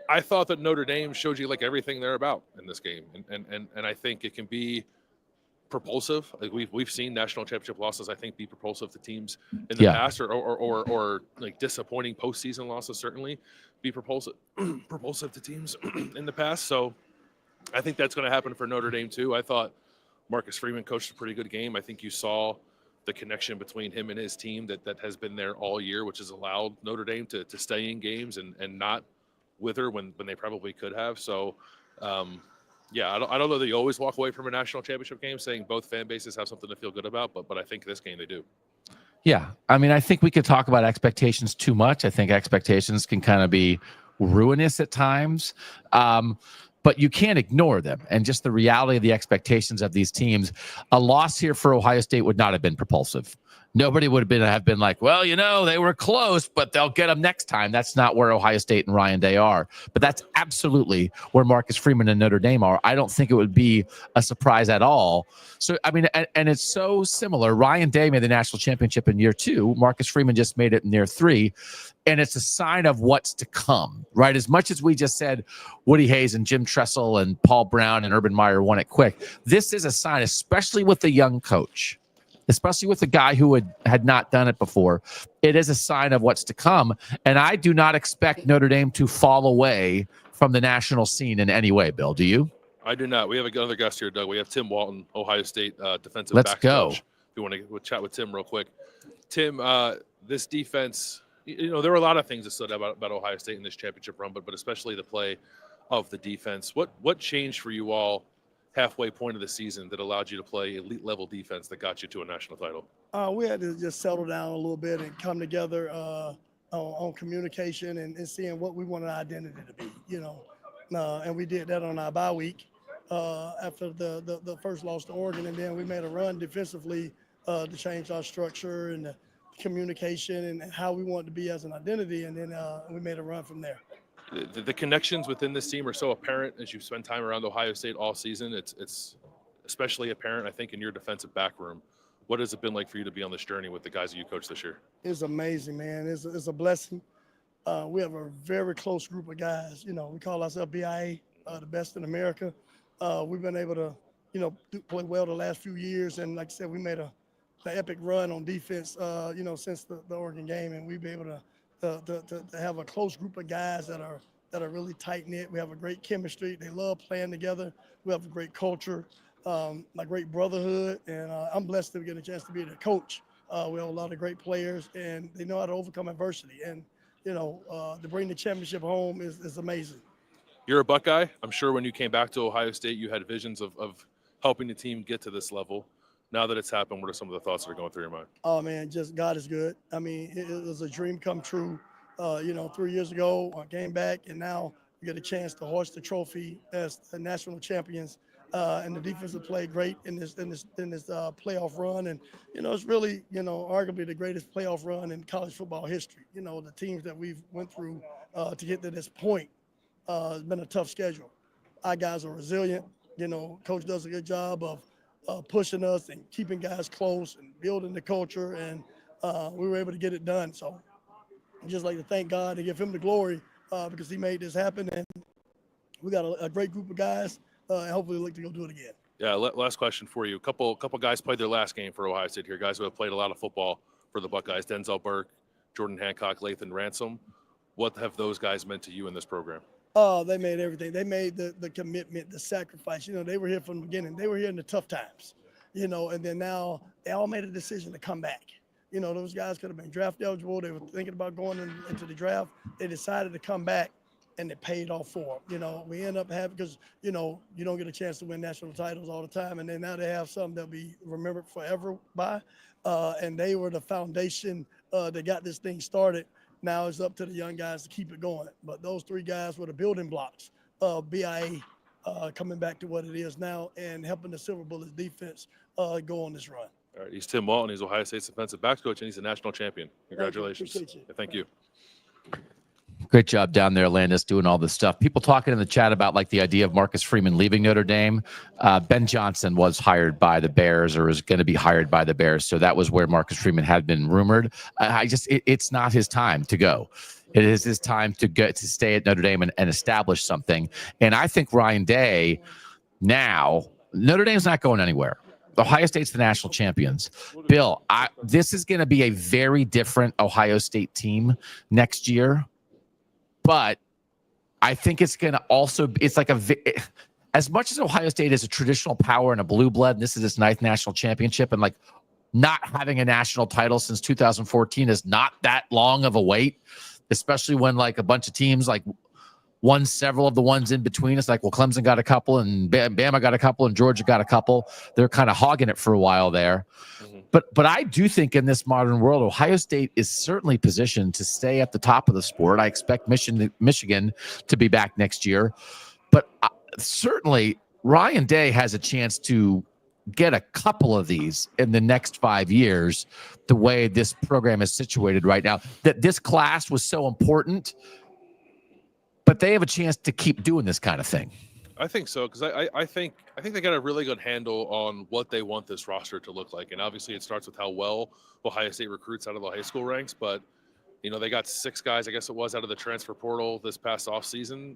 I thought that Notre Dame showed you like everything they're about in this game. And I think it can be propulsive. Like we've seen national championship losses, I think, be propulsive to teams in the past, or like disappointing postseason losses certainly be propulsive to teams in the past. So I think that's going to happen for Notre Dame too. I thought Marcus Freeman coached a pretty good game. I think you saw the connection between him and his team that has been there all year, which has allowed Notre Dame to stay in games and not wither when they probably could have. So yeah, I don't know that you always walk away from a national championship game saying both fan bases have something to feel good about, but I think this game they do. Yeah, I mean, I think we could talk about expectations too much. I think expectations can kind of be ruinous at times, but you can't ignore them. And just the reality of the expectations of these teams, a loss here for Ohio State would not have been propulsive. Nobody would have been like, well, they were close, but they'll get them next time. That's not where Ohio State and Ryan Day are. But that's absolutely where Marcus Freeman and Notre Dame are. I don't think it would be a surprise at all. So, I mean, and it's so similar. Ryan Day made the national championship in year 2. Marcus Freeman just made it in year 3. And it's a sign of what's to come, right? As much as we just said Woody Hayes and Jim Tressel and Paul Brown and Urban Meyer won it quick, this is a sign, especially with the young coach, especially with the guy who had not done it before. It is a sign of what's to come. And I do not expect Notre Dame to fall away from the national scene in any way, Bill. Do you? I do not. We have another guest here, Doug. We have Tim Walton, Ohio State defensive Let's back go. coach. If you want to chat with Tim real quick. Tim, this defense, there were a lot of things that stood out about Ohio State in this championship run, but especially the play of the defense. What changed for you all halfway point of the season that allowed you to play elite level defense that got you to a national title? We had to just settle down a little bit and come together on communication and seeing what we wanted our identity to be, and we did that on our bye week after the first loss to Oregon, and then we made a run defensively to change our structure and the communication and how we wanted to be as an identity, and then we made a run from there. The connections within this team are so apparent as you spend time around Ohio State all season. It's especially apparent, I think, in your defensive back room. What has it been like for you to be on this journey with the guys that you coached this year? It's amazing, man. It's a blessing. We have a very close group of guys. We call ourselves BIA, the best in America. We've been able to, play well the last few years. And like I said, we made an epic run on defense, since the Oregon game. And we've been able to have a close group of guys that are really tight knit. We have a great chemistry. They love playing together. We have a great culture, a great brotherhood, and I'm blessed to get a chance to be the coach. We have a lot of great players, and they know how to overcome adversity. And to bring the championship home is amazing. You're a Buckeye. I'm sure when you came back to Ohio State, you had visions of helping the team get to this level. Now that it's happened, what are some of the thoughts that are going through your mind? Oh, man, just God is good. I mean, it was a dream come true. 3 years ago, I came back, and now we get a chance to hoist the trophy as the national champions. And the defense have played great in this playoff run. And, it's really, arguably the greatest playoff run in college football history. The teams that we've went through to get to this point, it's been a tough schedule. Our guys are resilient. Coach does a good job of pushing us and keeping guys close and building the culture, and we were able to get it done. So I'd just like to thank God and give him the glory because he made this happen, and we got a great group of guys, and hopefully we'll look to go do it again. Yeah, last question for you. A couple guys played their last game for Ohio State here, guys who have played a lot of football for the Buckeyes, Denzel Burke, Jordan Hancock, Lathan Ransom. What have those guys meant to you in this program? Oh, they made everything. They made the commitment, the sacrifice. They were here from the beginning. They were here in the tough times, and then now they all made a decision to come back. Those guys could have been draft eligible. They were thinking about going into the draft. They decided to come back, and it paid off for them. We end up having, because, you don't get a chance to win national titles all the time, and then now they have something they'll be remembered forever by, and they were the foundation that got this thing started. Now it's up to the young guys to keep it going. But those three guys were the building blocks of BIA coming back to what it is now and helping the Silver Bullets defense go on this run. All right, he's Tim Walton. He's Ohio State's defensive backs coach, and he's a national champion. Congratulations. Thank you. Thank you. Great job down there, Landis, doing all this stuff. People talking in the chat about the idea of Marcus Freeman leaving Notre Dame. Ben Johnson was hired by the Bears, or is going to be hired by the Bears. So that was where Marcus Freeman had been rumored. It's not his time to go. It is his time to stay at Notre Dame and establish something. And I think Ryan Day now, Notre Dame's not going anywhere. Ohio State's the national champions. Bill, this is going to be a very different Ohio State team next year. But I think it's going to also, as much as Ohio State is a traditional power and a blue blood, and this is its 9th national championship, and not having a national title since 2014 is not that long of a wait, especially when a bunch of teams won several of the ones in between. It's Clemson got a couple, and Bama got a couple, and Georgia got a couple. They're kind of hogging it for a while there. Mm-hmm. But I do think in this modern world, Ohio State is certainly positioned to stay at the top of the sport. I expect Michigan to be back next year. But certainly Ryan Day has a chance to get a couple of these in the next 5 years, the way this program is situated right now, that this class was so important, but they have a chance to keep doing this kind of thing. I think so, because I think they got a really good handle on what they want this roster to look like, and obviously it starts with how well Ohio State recruits out of the high school ranks. But they got 6 guys, I guess it was, out of the transfer portal this past offseason,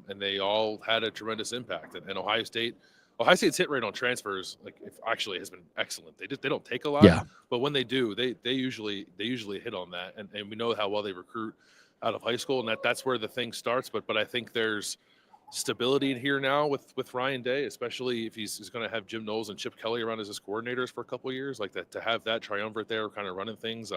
and they all had a tremendous impact. And Ohio State's hit rate on transfers actually has been excellent. They don't take a lot, but when they do, they usually hit on that, and we know how well they recruit out of high school, and that's where the thing starts. But I think there's stability in here now with Ryan Day, especially if he's going to have Jim Knowles and Chip Kelly around as his coordinators for a couple of years, like that, to have that triumvirate there kind of running things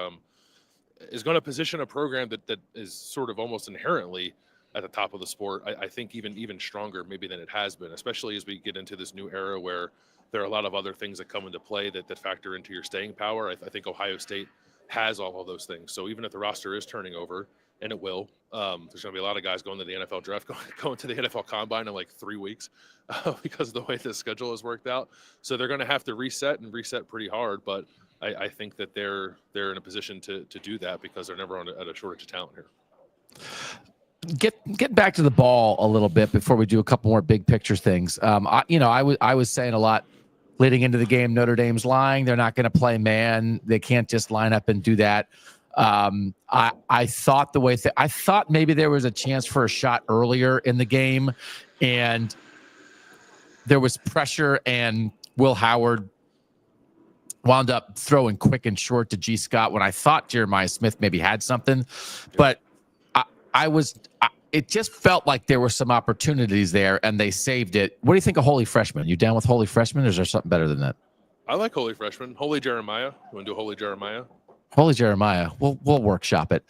is going to position a program that is sort of almost inherently at the top of the sport. I think even stronger maybe than it has been, especially as we get into this new era where there are a lot of other things that come into play that factor into your staying power. I think Ohio State has all of those things. So even if the roster is turning over, and it will, there's going to be a lot of guys going to the NFL draft, going to the NFL combine in like 3 weeks because of the way the schedule has worked out. So they're going to have to reset pretty hard. But I think that they're in a position to do that because they're never at a shortage of talent here. Get back to the ball a little bit before we do a couple more big picture things. I was saying a lot leading into the game. Notre Dame's lying. They're not going to play man. They can't just line up and do that. I thought I thought maybe there was a chance for a shot earlier in the game, and there was pressure, and Will Howard wound up throwing quick and short to G. Scott when I thought Jeremiah Smith maybe had something, but it just felt like there were some opportunities there and they saved it. What do you think of Holy Freshman? You down with Holy Freshman, or is there something better than that? I like Holy Freshman. Holy Jeremiah. You want to do Holy Jeremiah? Holy Jeremiah. We'll workshop it.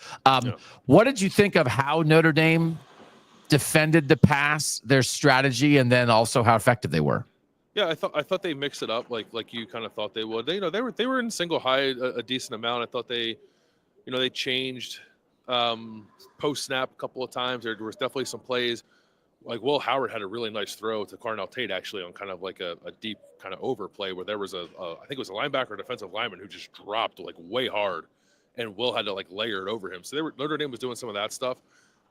What did you think of how Notre Dame defended the pass, their strategy, and then also how effective they were? Yeah, I thought they mixed it up like you kind of thought they would. They were in single high a decent amount. I thought they changed post snap a couple of times. There was definitely some plays. Like Will Howard had a really nice throw to Carnell Tate actually on kind of like a deep kind of overplay where there was I think it was a linebacker or defensive lineman who just dropped like way hard, and Will had to like layer it over him. So Notre Dame was doing some of that stuff.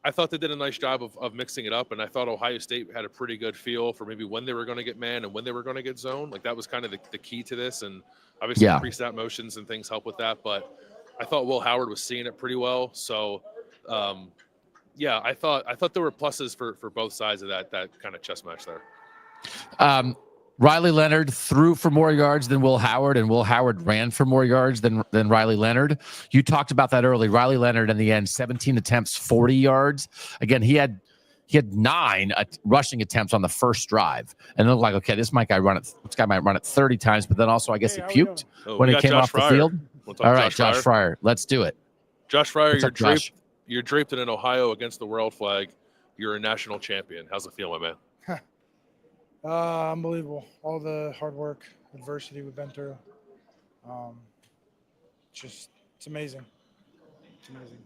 I thought they did a nice job of mixing it up, and I thought Ohio State had a pretty good feel for maybe when they were going to get man and when they were going to get zone. Like that was kind of the key to this, and obviously pre-snap motions and things help with that. But I thought Will Howard was seeing it pretty well. So yeah, I thought there were pluses for both sides of that kind of chess match there. Riley Leonard threw for more yards than Will Howard, and Will Howard ran for more yards than Riley Leonard. You talked about that early. Riley Leonard in the end, 17 attempts, 40 yards. Again, he had 9 rushing attempts on the first drive, and it looked like, okay, this guy might run it 30 times, but then also I guess he puked when he came off the field. All right, Josh Fryer, let's do it. Josh Fryer, you're draped in an Ohio against the world flag. You're a national champion. How's it feel, my man? Unbelievable. All the hard work, adversity we've been through. It's amazing. It's amazing.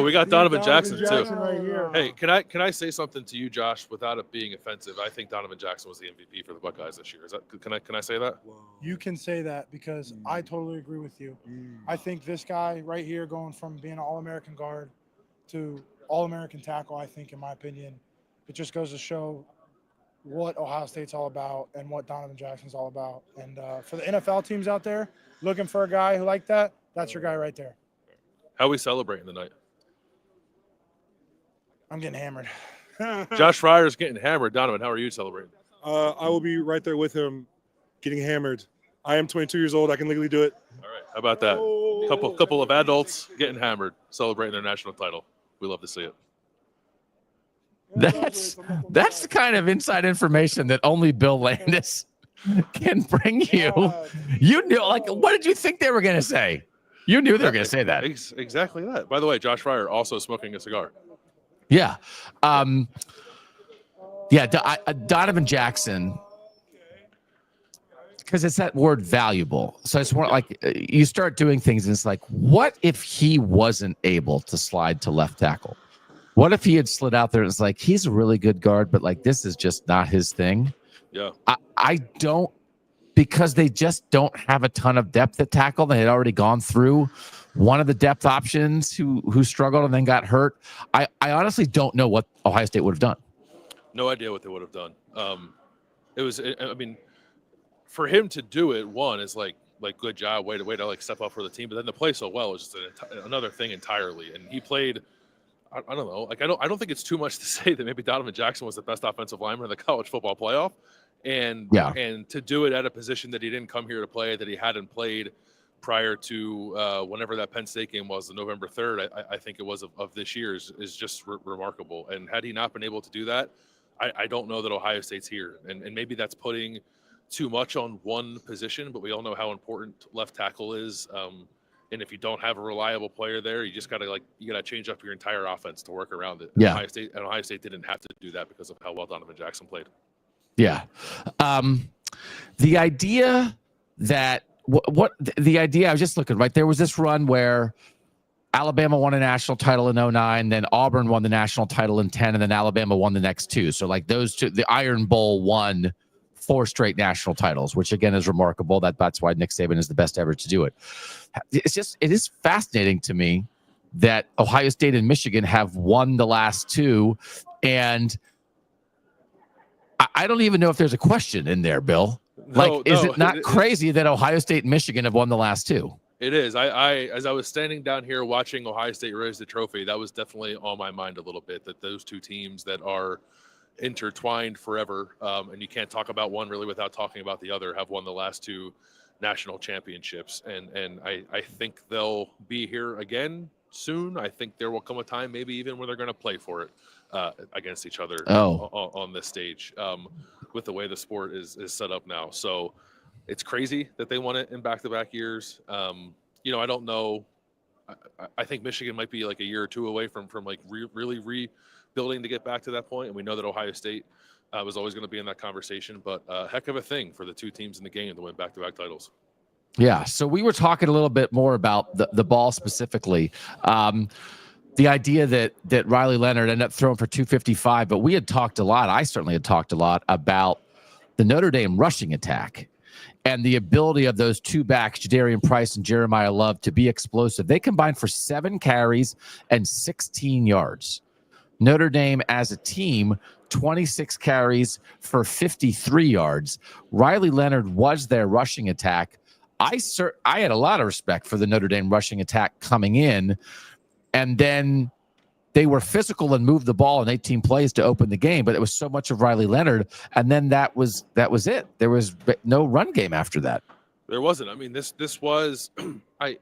We got Donovan Jackson too. Right here. Hey, can I say something to you, Josh, without it being offensive? I think Donovan Jackson was the MVP for the Buckeyes this year. Can I say that? You can say that because I totally agree with you. I think this guy right here going from being an All-American guard to All-American tackle, I think, in my opinion, it just goes to show what Ohio State's all about and what Donovan Jackson's all about. And for the NFL teams out there looking for a guy who like that, that's your guy right there. How are we celebrating tonight? I'm getting hammered. Josh Fryer's getting hammered. Donovan, how are you celebrating? I will be right there with him getting hammered. I am 22 years old. I can legally do it. All right. How about that? Couple of adults getting hammered, celebrating their national title. We love to see it. That's the kind of inside information that only Bill Landis can bring you. You knew, like, what did you think they were going to say? You knew they were going to say that. Exactly that. By the way, Josh Fryer also smoking a cigar. Yeah. Donovan Jackson, because it's that word valuable. So it's more like you start doing things and it's like, what if he wasn't able to slide to left tackle? What if he had slid out there and it's like, he's a really good guard, but like this is just not his thing. Yeah. I don't, because they just don't have a ton of depth at tackle. They had already gone through one of the depth options who struggled and then got hurt. I honestly don't know what Ohio State would have done. No idea what they would have done. It was, I mean, for him to do it, one is like good job, way to like step up for the team. But then to play so well is just another thing entirely. And he played, I don't know, like I don't think it's too much to say that maybe Donovan Jackson was the best offensive lineman in the college football playoff. And to do it at a position that he didn't come here to play, that he hadn't played prior to whenever that Penn State game was, the November 3rd, I think it was of this year, is just remarkable. And had he not been able to do that, I don't know that Ohio State's here. And maybe that's putting too much on one position, but we all know how important left tackle is. And if you don't have a reliable player there, you just got to change up your entire offense to work around it. Yeah. Ohio State didn't have to do that because of how well Donovan Jackson played. Yeah. The idea that the idea, I was just looking, right? There was this run where Alabama won a national title in 2009, then Auburn won the national title in 2010, and then Alabama won the next two. So like those two, the Iron Bowl won 4 straight national titles, which again is remarkable. That's why Nick Saban is the best ever to do it. It is fascinating to me that Ohio State and Michigan have won the last 2, and I don't even know if there's a question in there, Bill. Is it not crazy that Ohio State and Michigan have won the last 2? It is. As I was standing down here watching Ohio State raise the trophy, that was definitely on my mind a little bit, that those 2 teams that are intertwined forever, and you can't talk about one really without talking about the other, have won the last 2 national championships. And I think they'll be here again soon. I think there will come a time, maybe even when they're going to play for it against each other on this stage, with the way the sport is set up now. So it's crazy that they won it in back-to-back years. I don't know. I think Michigan might be like a year or 2 away from like really rebuilding to get back to that point. And we know that Ohio State was always going to be in that conversation, but heck of a thing for the 2 teams in the game to win back-to-back titles. Yeah. So we were talking a little bit more about the ball specifically. The idea that Riley Leonard ended up throwing for 255, but we had talked a lot. I certainly had talked a lot about the Notre Dame rushing attack and the ability of those 2 backs, Jadarian Price and Jeremiah Love, to be explosive. They combined for 7 carries and 16 yards. Notre Dame as a team, 26 carries for 53 yards. Riley Leonard was their rushing attack. I had a lot of respect for the Notre Dame rushing attack coming in, and then they were physical and moved the ball in 18 plays to open the game, but it was so much of Riley Leonard, and then that was it. There was no run game after that. There wasn't. I mean, this was I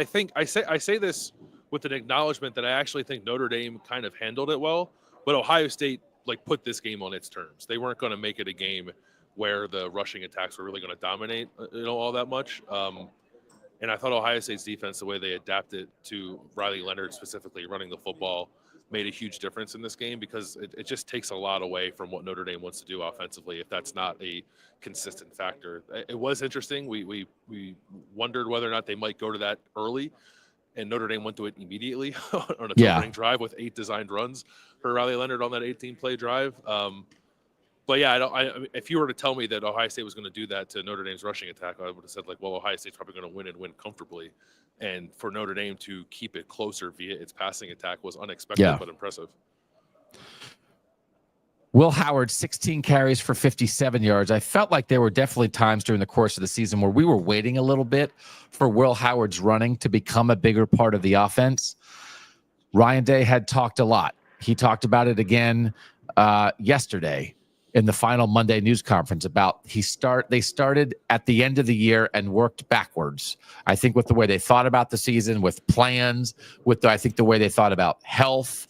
think I say this with an acknowledgement that I actually think Notre Dame kind of handled it well, but Ohio State put this game on its terms. They weren't going to make it a game where the rushing attacks were really going to dominate, all that much. And I thought Ohio State's defense, the way they adapted to Riley Leonard specifically running the football, made a huge difference in this game, because it just takes a lot away from what Notre Dame wants to do offensively if that's not a consistent factor. It was interesting. We wondered whether or not they might go to that early, and Notre Dame went to it immediately on a opening drive with 8 designed runs for Riley Leonard on that 18-play drive. But yeah, if you were to tell me that Ohio State was going to do that to Notre Dame's rushing attack, I would have said Ohio State's probably going to win and win comfortably. And for Notre Dame to keep it closer via its passing attack was unexpected, but impressive. Will Howard, 16 carries for 57 yards. I felt like there were definitely times during the course of the season where we were waiting a little bit for Will Howard's running to become a bigger part of the offense. Ryan Day had talked a lot. He talked about it again yesterday in the final Monday news conference about they started at the end of the year and worked backwards. I think with the way they thought about the season, with plans, I think the way they thought about health.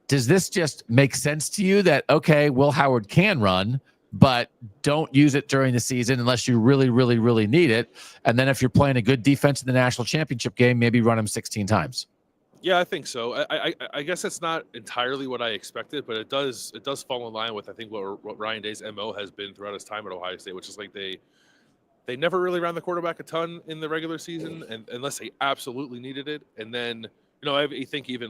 Does this just make sense to you that, okay, Will Howard can run, but don't use it during the season unless you really, really, really need it? And then if you're playing a good defense in the national championship game, maybe run him 16 times. Yeah, I think so. I guess it's not entirely what I expected, but it does fall in line with, I think, what Ryan Day's MO has been throughout his time at Ohio State, which is they never really ran the quarterback a ton in the regular season, and unless they absolutely needed it. And then, I think even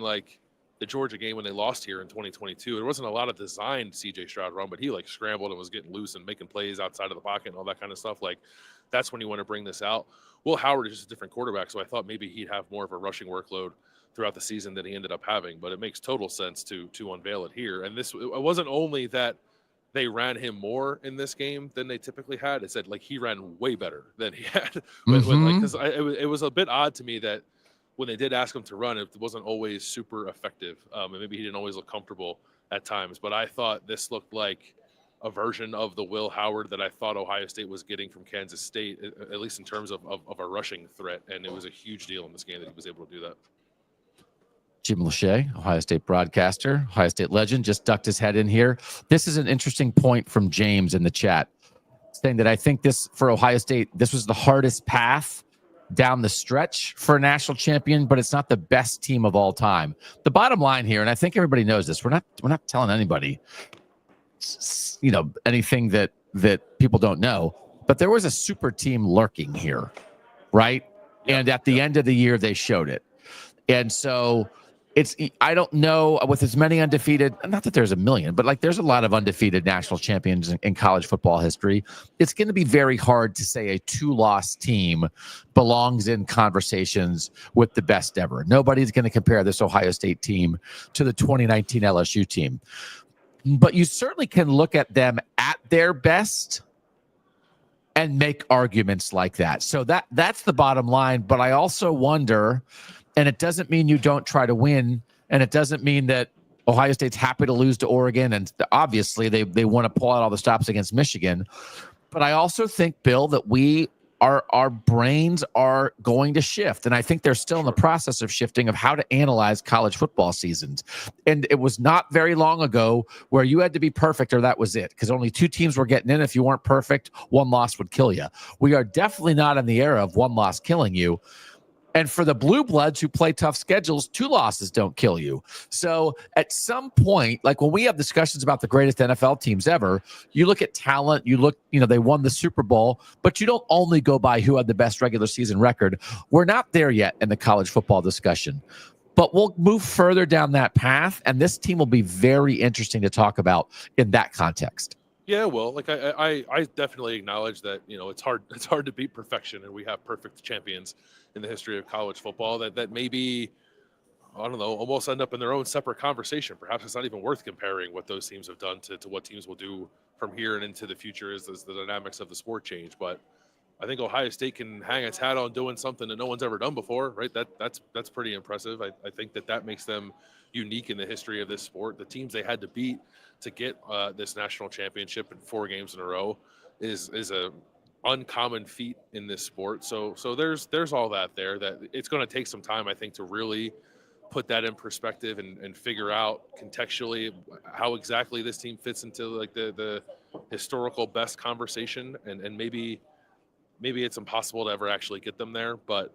the Georgia game when they lost here in 2022. There wasn't a lot of designed CJ Stroud run, but he like scrambled and was getting loose and making plays outside of the pocket and all that kind of stuff. Like that's when you want to bring this out. Will Howard is just a different quarterback, so I thought maybe he'd have more of a rushing workload throughout the season than he ended up having, but it makes total sense to unveil it here. And this, it wasn't only that they ran him more in this game than they typically had. It said like he ran way better than he had. Because it was a bit odd to me that when they did ask him to run, it wasn't always super effective. And maybe he didn't always look comfortable at times. But I thought this looked like a version of the Will Howard that I thought Ohio State was getting from Kansas State, at least in terms of a rushing threat. And it was a huge deal in this game that he was able to do that. Jim Lachey, Ohio State broadcaster, Ohio State legend, just ducked his head in here. This is an interesting point from James in the chat, saying that I think this, for Ohio State, this was the hardest path down the stretch for a national champion, but it's not the best team of all time. The bottom line here, and I think everybody knows this, we're not telling anybody, you know, anything that people don't know, but there was a super team lurking here, right? Yep. And at the end of the year, they showed it. And so I don't know, with as many undefeated, not that there's a million, but like there's a lot of undefeated national champions in college football history. It's going to be very hard to say a 2-loss team belongs in conversations with the best ever. Nobody's going to compare this Ohio State team to the 2019 LSU team. But you certainly can look at them at their best and make arguments like that. So that's the bottom line. But I also wonder, and it doesn't mean you don't try to win, and it doesn't mean that Ohio State's happy to lose to Oregon, and obviously they want to pull out all the stops against Michigan. But I also think, Bill, that our brains are going to shift, and I think they're still in the process of shifting of how to analyze college football seasons. And it was not very long ago where you had to be perfect or that was it, because only 2 teams were getting in. If you weren't perfect, 1 loss would kill you. We are definitely not in the era of 1 loss killing you. And for the blue bloods who play tough schedules, 2 losses don't kill you. So at some point, like when we have discussions about the greatest NFL teams ever, you look at talent, they won the Super Bowl, but you don't only go by who had the best regular season record. We're not there yet in the college football discussion, but we'll move further down that path. And this team will be very interesting to talk about in that context. Yeah, well, like I definitely acknowledge that, it's hard to beat perfection, and we have perfect champions in the history of college football that maybe, I don't know, almost end up in their own separate conversation. Perhaps it's not even worth comparing what those teams have done to what teams will do from here and into the future as the dynamics of the sport change. But I think Ohio State can hang its hat on doing something that no one's ever done before, right? That's pretty impressive. I think that makes them unique in the history of this sport. The teams they had to beat to get this national championship in 4 games in a row is a uncommon feat in this sport. So there's all that there, that it's going to take some time, I think, to really put that in perspective and figure out contextually how exactly this team fits into like the historical best conversation, and maybe it's impossible to ever actually get them there, but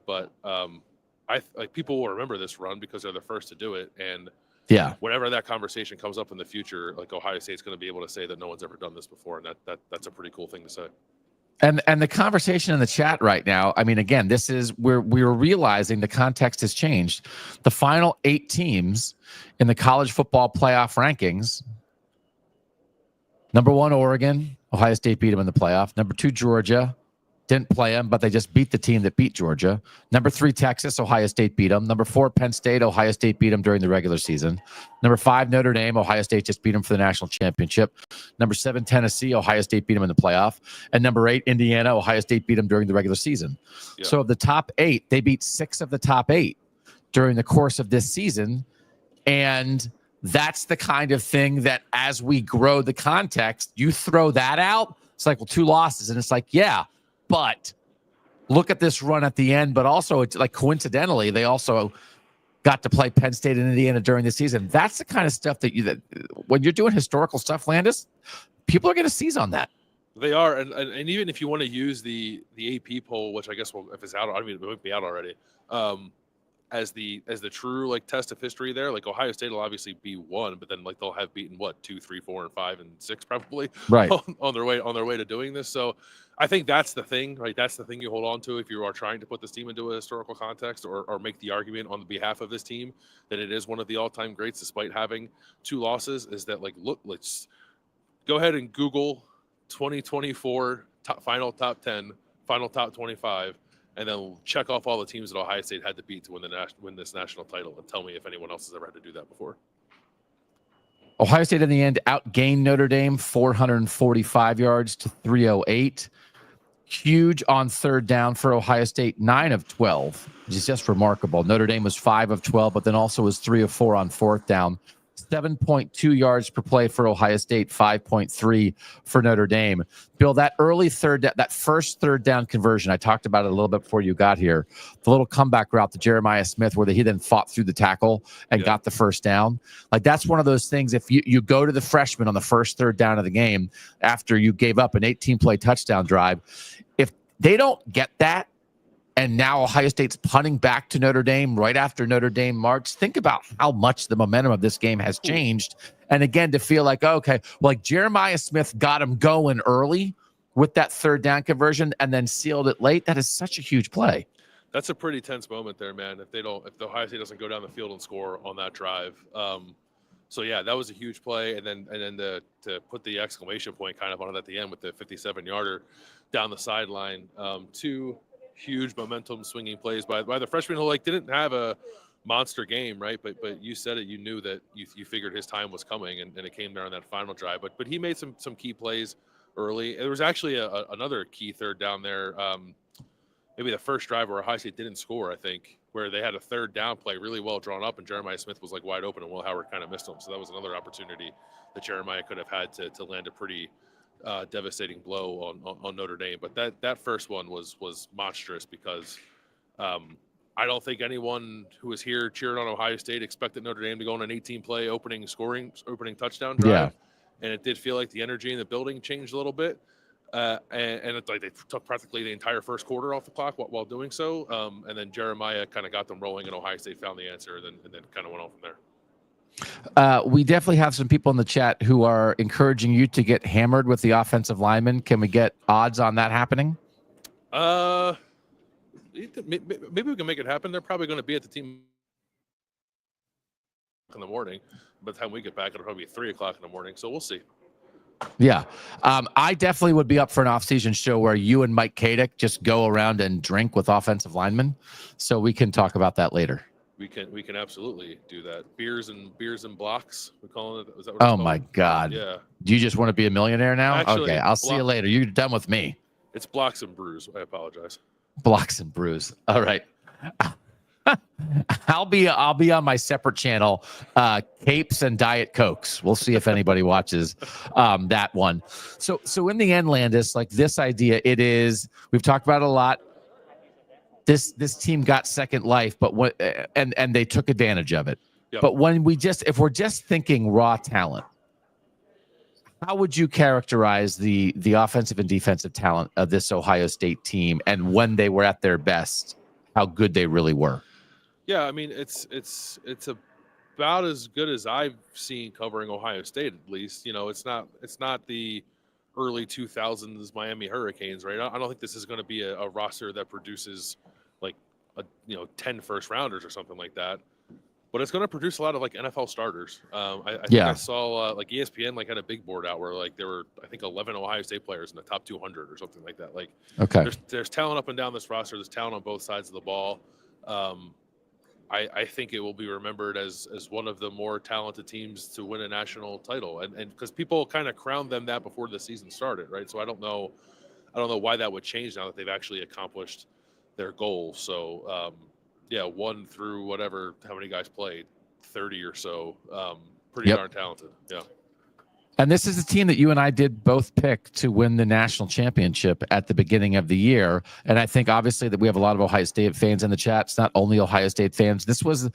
I like people will remember this run because they're the first to do it. And yeah, whenever that conversation comes up in the future, like Ohio State's going to be able to say that no one's ever done this before, and that's a pretty cool thing to say. And the conversation in the chat right now, I mean, again, this is we're realizing the context has changed. The final 8 teams in the college football playoff rankings: number 1, Oregon. Ohio State beat them in the playoff. Number 2, Georgia. Didn't play them, but they just beat the team that beat Georgia. Number 3, Texas. Ohio State beat them. Number 4, Penn State. Ohio State beat them during the regular season. Number 5, Notre Dame. Ohio State just beat them for the national championship. Number 7, Tennessee. Ohio State beat them in the playoff. And number 8, Indiana. Ohio State beat them during the regular season. Yeah. So of the top 8, they beat 6 of the top 8 during the course of this season. And that's the kind of thing that, as we grow the context, you throw that out, it's like, well, 2 losses. And it's like, yeah, but look at this run at the end. But also, it's like, coincidentally, they also got to play Penn State and Indiana during the season. That's the kind of stuff that when you're doing historical stuff, Landis, people are going to seize on that. They are, and even if you want to use the AP poll, which I guess if it's out, I mean, it might be out already. as the true like test of history there. Like Ohio State will obviously be 1, but then like they'll have beaten 2, 3, 4, and 5 and 6 probably Right. on their way to doing this. So I think that's the thing, right? That's the thing you hold on to if you are trying to put this team into a historical context or make the argument on the behalf of this team that it is one of the all-time greats despite having 2 losses. Is that like, look, let's go ahead and Google 2024 final top 10, final top 25. And then check off all the teams that Ohio State had to beat to win this national title, and tell me if anyone else has ever had to do that before. Ohio State in the end outgained Notre Dame 445 yards to 308. Huge on third down for Ohio State, 9 of 12, which is just remarkable. Notre Dame was 5 of 12, but then also was 3 of 4 on fourth down. 7.2 yards per play for Ohio State, 5.3 for Notre Dame. Bill, that first third down conversion, I talked about it a little bit before you got here. The little comeback route to Jeremiah Smith where he then fought through the tackle and got the first down. Like, that's one of those things. If you go to the freshman on the first third down of the game after you gave up an 18-play touchdown drive, if they don't get that, and now Ohio State's punting back to Notre Dame right after Notre Dame marched. Think about how much the momentum of this game has changed. And again, to feel like, okay, like Jeremiah Smith got him going early with that third down conversion and then sealed it late. That is such a huge play. That's a pretty tense moment there, man. If the Ohio State doesn't go down the field and score on that drive. So yeah, that was a huge play. And then to put the exclamation point kind of on it at the end with the 57-yarder down the sideline, 2 huge momentum swinging plays by the freshman who like didn't have a monster game, right? But you said it, you knew that you figured his time was coming, and it came there on that final drive. But he made some key plays early. There was actually another key third down there, maybe the first drive where Ohio State didn't score, I think, where they had a third down play really well drawn up, and Jeremiah Smith was like wide open, and Will Howard kind of missed him. So that was another opportunity that Jeremiah could have had to land a pretty devastating blow on Notre Dame. But that first one was monstrous because I don't think anyone who was here cheering on Ohio State expected Notre Dame to go on an 18-play opening touchdown drive. Yeah. And it did feel like the energy in the building changed a little bit. And it's like they took practically the entire first quarter off the clock while doing so. And then Jeremiah kind of got them rolling, and Ohio State found the answer, and then kind of went on from there. We definitely have some people in the chat who are encouraging you to get hammered with the offensive linemen. Can we get odds on that happening? Maybe we can make it happen. They're probably going to be at the team in the morning. By the time we get back, it'll probably be 3:00 in the morning. So we'll see. Yeah. I definitely would be up for an off-season show where you and Mike Kadick just go around and drink with offensive linemen. So we can talk about that later. We can absolutely do that. Beers and blocks. We call it. Is that what oh my God. Yeah. Do you just want to be a millionaire now? Actually, okay. I'll see you later. You're done with me. It's blocks and brews. I apologize. Blocks and brews. All right. I'll be on my separate channel, Capes and Diet Cokes. We'll see if anybody watches that one. So in the end, Landis, like this idea, we've talked about it a lot. This team got second life, but and they took advantage of it. Yep. But if we're just thinking raw talent, how would you characterize the offensive and defensive talent of this Ohio State team, and when they were at their best, how good they really were? Yeah, I mean it's about as good as I've seen covering Ohio State, at least. You know, it's not the early 2000s Miami Hurricanes, right? I don't think this is going to be a roster that produces like 10 first rounders or something like that, but it's going to produce a lot of like NFL starters. I think I saw like ESPN like had a big board out where like there were, I think, 11 Ohio State players in the top 200 or something like that. Like, okay, there's talent up and down this roster. There's talent on both sides of the ball. I think it will be remembered as one of the more talented teams to win a national title, and because people kind of crowned them that before the season started, right? So I don't know why that would change now that they've actually accomplished their goal. So one through how many guys played, 30 or so, pretty darn talented. Yeah. And this is a team that you and I did both pick to win the national championship at the beginning of the year. And I think obviously that we have a lot of Ohio State fans in the chat. It's not only Ohio State fans. This was,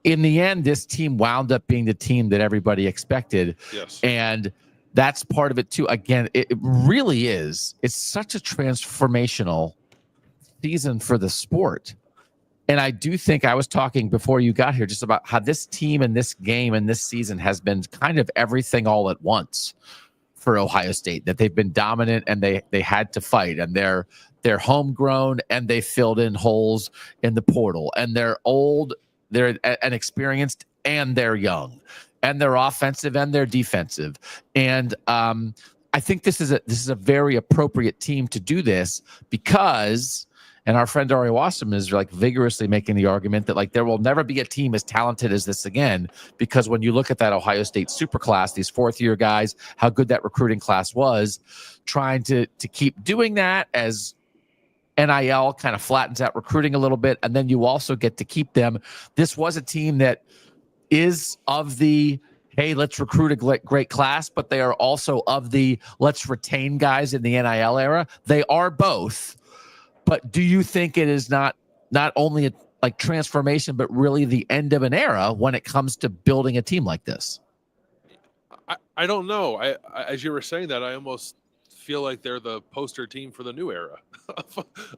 in the end, this team wound up being the team that everybody expected. Yes. And that's part of it too. Again, it really is. It's such a transformational season for the sport. And I do think I was talking before you got here just about how this team and this game and this season has been kind of everything all at once for Ohio State, that they've been dominant and they had to fight, and they're homegrown and they filled in holes in the portal, and they're old, they're experienced, and they're young, and they're offensive and they're defensive. And I think this is a very appropriate team to do this because, and our friend Ari Wasserman is like vigorously making the argument that like there will never be a team as talented as this again, because when you look at that Ohio State superclass, these fourth-year guys, how good that recruiting class was, trying to keep doing that as NIL kind of flattens out recruiting a little bit, and then you also get to keep them. This was a team that is of the, hey, let's recruit a great class, but they are also of the let's retain guys in the NIL era. They are both. But do you think it is not only a like transformation, but really the end of an era when it comes to building a team like this? I don't know. I as you were saying that, I almost feel like they're the poster team for the new era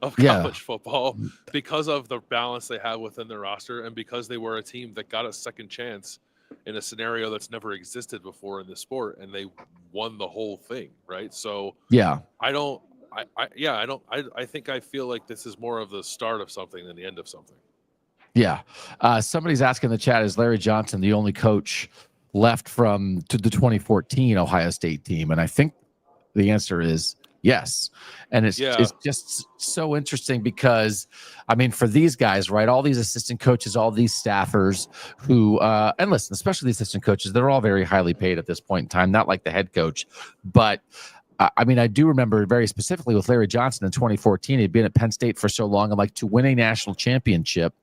of college football because of the balance they have within their roster, and because they were a team that got a second chance in a scenario that's never existed before in the sport, and they won the whole thing, right? So I think I feel like this is more of the start of something than the end of something. Yeah. Somebody's asking in the chat, is Larry Johnson the only coach left from the 2014 Ohio State team? And I think the answer is yes. And it's just so interesting because, I mean, for these guys, right, all these assistant coaches, all these staffers who, and listen, especially the assistant coaches, they're all very highly paid at this point in time, not like the head coach. But, I mean, I do remember very specifically with Larry Johnson in 2014, he'd been at Penn State for so long, and like to win a national championship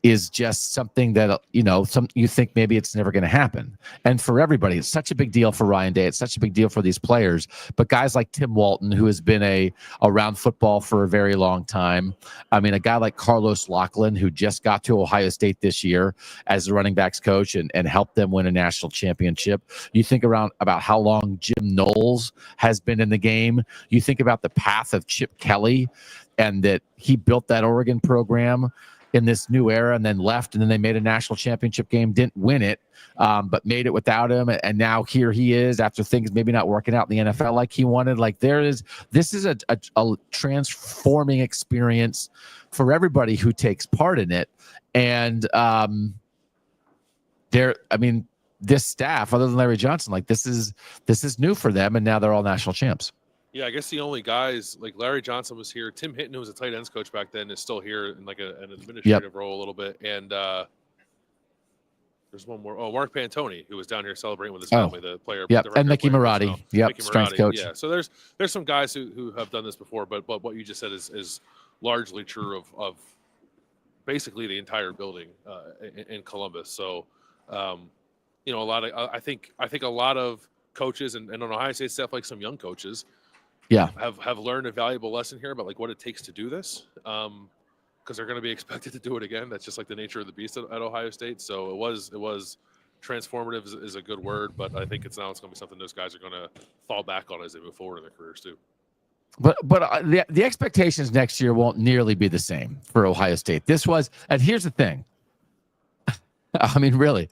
is just something that, you think maybe it's never going to happen. And for everybody, it's such a big deal for Ryan Day. It's such a big deal for these players. But guys like Tim Walton, who has been around football for a very long time. I mean, a guy like Carlos Loughlin, who just got to Ohio State this year as the running backs coach and helped them win a national championship. You think about how long Jim Knowles has been in the game. You think about the path of Chip Kelly and that he built that Oregon program in this new era and then left, and then they made a national championship game, didn't win it, but made it without him. And now here he is after things maybe not working out in the NFL like he wanted. Like this is a transforming experience for everybody who takes part in it. And this staff, other than Larry Johnson, like this is new for them. And now they're all national champs. Yeah, I guess the only guys, like Larry Johnson was here. Tim Hinton, who was a tight ends coach back then, is still here in like an administrative role a little bit. And there's one more. Oh, Mark Pantoni, who was down here celebrating with his family, the player. And Mickey Marotti. Mickey Strength Marotti, coach. Yeah, so there's some guys who have done this before, but what you just said is largely true of basically the entire building in Columbus. So, I think a lot of coaches and on Ohio State staff, like some young coaches, have learned a valuable lesson here about like what it takes to do this, because they're going to be expected to do it again. That's just like the nature of the beast at Ohio State. So it was transformative is a good word, but I think it's going to be something those guys are going to fall back on as they move forward in their careers too. But the expectations next year won't nearly be the same for Ohio State. And here's the thing. I mean, really,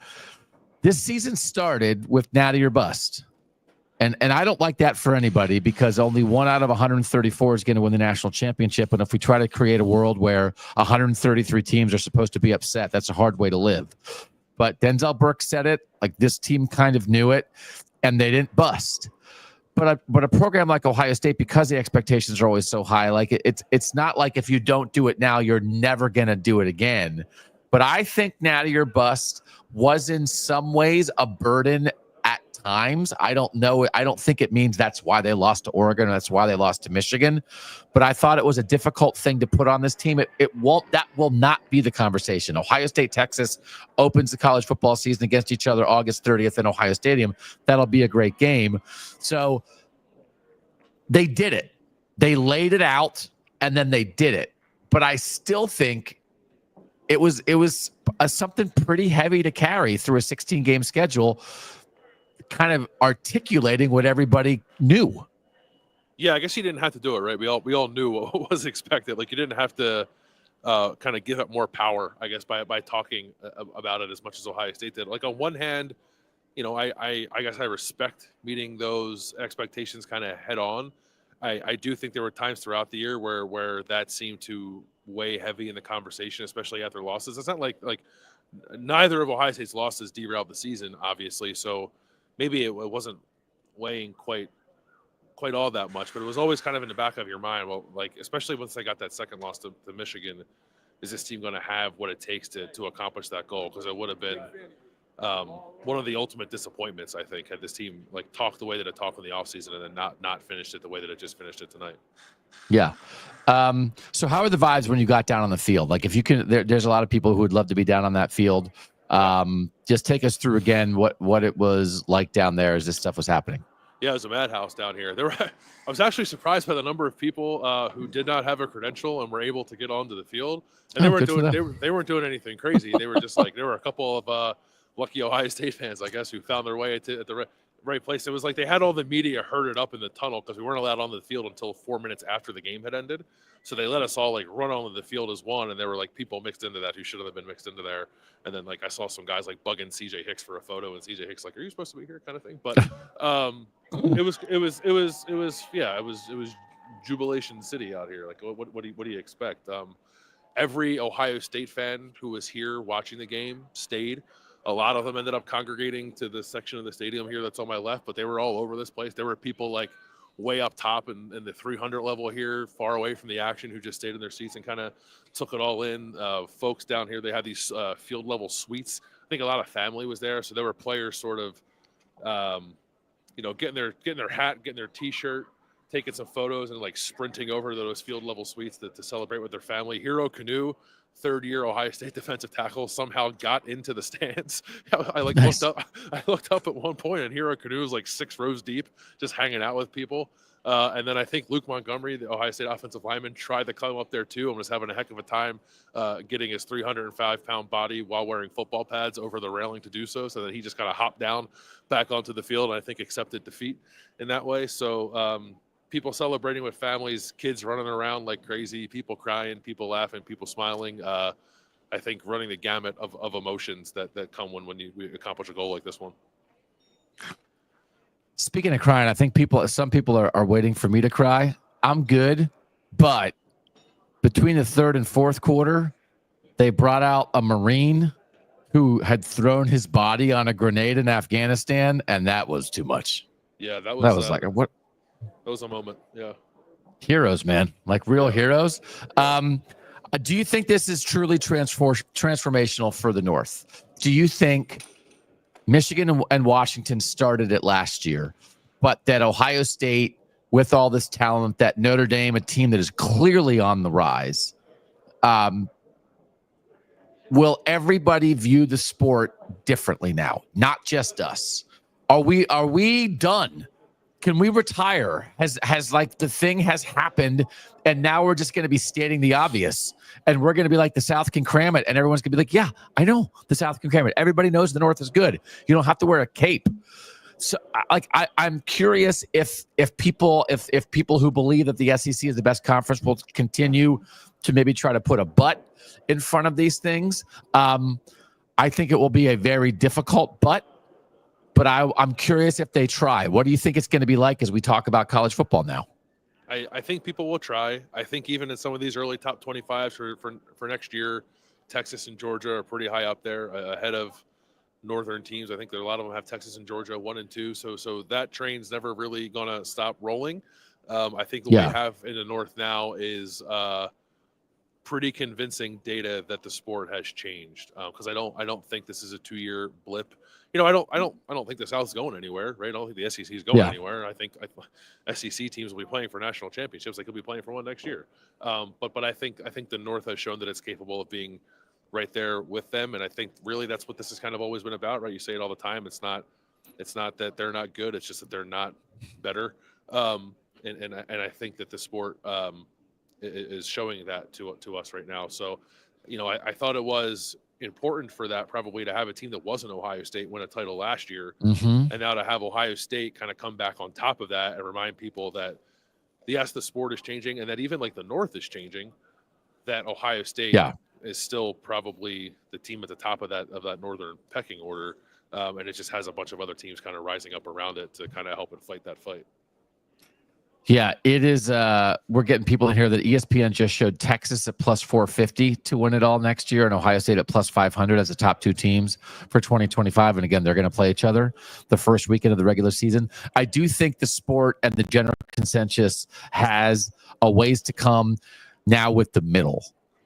this season started with Natty or Bust. And I don't like that for anybody, because only 1 out of 134 is going to win the national championship. And if we try to create a world where 133 teams are supposed to be upset, that's a hard way to live. But Denzel Burke said it, like this team kind of knew it, and they didn't bust. But a program like Ohio State, because the expectations are always so high, like it's not like if you don't do it now, you're never going to do it again. But I think Natty or Bust was in some ways a burden at times. I don't know. I don't think it means that's why they lost to Oregon. Or that's why they lost to Michigan. But I thought it was a difficult thing to put on this team. That will not be the conversation. Ohio State, Texas opens the college football season against each other August 30th in Ohio Stadium. That'll be a great game. So they did it. They laid it out, and then they did it. But I still think it was something pretty heavy to carry through a 16-game schedule, kind of articulating what everybody knew. Yeah, I guess you didn't have to do it, right? We all knew what was expected. Like you didn't have to kind of give it more power, I guess, by talking about it as much as Ohio State did. Like on one hand, I guess I respect meeting those expectations kind of head on. I do think there were times throughout the year where that seemed to weigh heavy in the conversation, especially after losses. It's not like neither of Ohio State's losses derailed the season, obviously. So maybe it wasn't weighing quite all that much, but it was always kind of in the back of your mind. Well, like, especially once they got that second loss to Michigan, is this team going to have what it takes to accomplish that goal? Because it would have been one of the ultimate disappointments, I think, had this team like talked the way that it talked in the offseason and then not finished it the way that it just finished it tonight. Yeah. So how are the vibes when you got down on the field? Like, if you can, there's a lot of people who would love to be down on that field. Just take us through again what it was like down there as this stuff was happening. Yeah, it was a madhouse down here. I was actually surprised by the number of people who did not have a credential and were able to get onto the field. And they weren't doing anything crazy. They were just like, there were a couple of lucky Ohio State fans, I guess, who found their way at the right place. It was like they had all the media herded up in the tunnel because we weren't allowed onto the field until 4 minutes after the game had ended. So they let us all like run onto the field as one, and there were like people mixed into that who shouldn't have been mixed into there. And then like I saw some guys like bugging CJ Hicks for a photo, and CJ Hicks like, "Are you supposed to be here?" kind of thing. But it was jubilation city out here. Like what do you expect? Every Ohio State fan who was here watching the game stayed. A lot of them ended up congregating to the section of the stadium here that's on my left, but they were all over this place. There were people like way up top in the 300 level here, far away from the action, who just stayed in their seats and kind of took it all in. Folks down here, they had these field level suites. I think a lot of family was there, so there were players sort of, getting their hat, getting their T-shirt, taking some photos, and like sprinting over to those field level suites to celebrate with their family. Hero Canoe, third-year Ohio State defensive tackle, somehow got into the stands. I looked up at one point, and Hero Canoe was like 6 rows deep, just hanging out with people. And then I think Luke Montgomery, the Ohio State offensive lineman, tried to climb up there too and was having a heck of a time getting his 305-pound body while wearing football pads over the railing to do so. So that he just kind of hopped down back onto the field and I think accepted defeat in that way. So people celebrating with families, kids running around like crazy, people crying, people laughing, people smiling. I think running the gamut of emotions that come when we accomplish a goal like this one. Speaking of crying, I think some people are waiting for me to cry. I'm good, but between the third and fourth quarter, they brought out a Marine who had thrown his body on a grenade in Afghanistan, and that was too much. Yeah, that was like what? That was a moment. Yeah. Heroes, man, like real heroes. Do you think this is truly transformational for the North? Do you think Michigan and Washington started it last year, but that Ohio State, with all this talent, that Notre Dame, a team that is clearly on the rise, will everybody view the sport differently now? Not just us. Are we done? Can we retire? Has like the thing has happened, and now we're just going to be stating the obvious, and we're going to be like the South can cram it, and everyone's going to be like, yeah, I know the South can cram it. Everybody knows the North is good. You don't have to wear a cape. So, I'm curious if people who believe that the SEC is the best conference will continue to maybe try to put a but in front of these things. I think it will be a very difficult but I'm curious if they try. What do you think it's going to be like as we talk about college football now? I think people will try. I think even in some of these early top 25s for next year, Texas and Georgia are pretty high up there ahead of northern teams. I think there a lot of them have Texas and Georgia 1 and 2. So that train's never really going to stop rolling. I think what we have in the North now is pretty convincing data that the sport has changed. Because I don't think this is a 2-year blip. I don't think the South's going anywhere, right? I don't think the SEC is going anywhere. I think SEC teams will be playing for national championships. They could be playing for one next year. But I think the North has shown that it's capable of being right there with them, and I think really that's what this has kind of always been about, right? You say it all the time. It's not that they're not good. It's just that they're not better. And I think that the sport is showing that to us right now. So, I thought it was important for that probably to have a team that wasn't Ohio State win a title last year, and now to have Ohio State kind of come back on top of that and remind people that yes, the sport is changing, and that even like the North is changing. that Ohio State is still probably the team at the top of that northern pecking order, and it just has a bunch of other teams kind of rising up around it to kind of help it fight that fight. Yeah, it is. We're getting people in here that ESPN just showed Texas at plus 450 to win it all next year, and Ohio State at plus 500 as the top two teams for 2025. And again, they're going to play each other the first weekend of the regular season. I do think the sport and the general consensus has a ways to come now with the middle.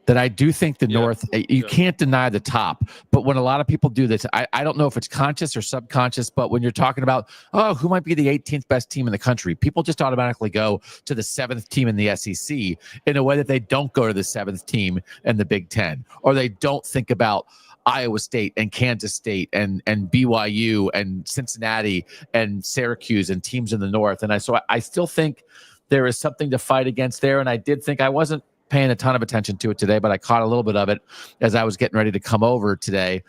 That I do think the North, you can't deny the top. But when a lot of people do this, I don't know if it's conscious or subconscious, but when you're talking about, who might be the 18th best team in the country, people just automatically go to the 7th team in the SEC in a way that they don't go to the 7th team in the Big Ten, or they don't think about Iowa State and Kansas State and BYU and Cincinnati and Syracuse and teams in the North. And so I still think there is something to fight against there. And I did think I wasn't paying a ton of attention to it today, but I caught a little bit of it as I was getting ready to come over today.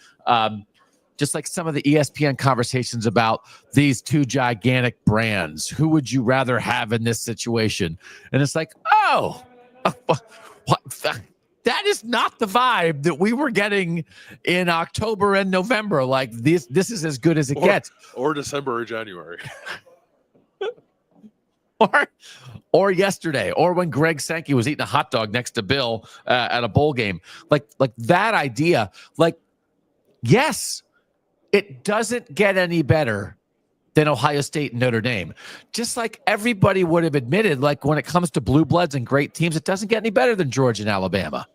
Just like some of the ESPN conversations about these two gigantic brands, who would you rather have in this situation? And it's like, that is not the vibe that we were getting in October and November. Like this is as good as it gets. Or December or January. Or yesterday, or when Greg Sankey was eating a hot dog next to Bill at a bowl game. Like that idea, yes, it doesn't get any better than Ohio State and Notre Dame. Just like everybody would have admitted, like when it comes to blue bloods and great teams, it doesn't get any better than Georgia and Alabama.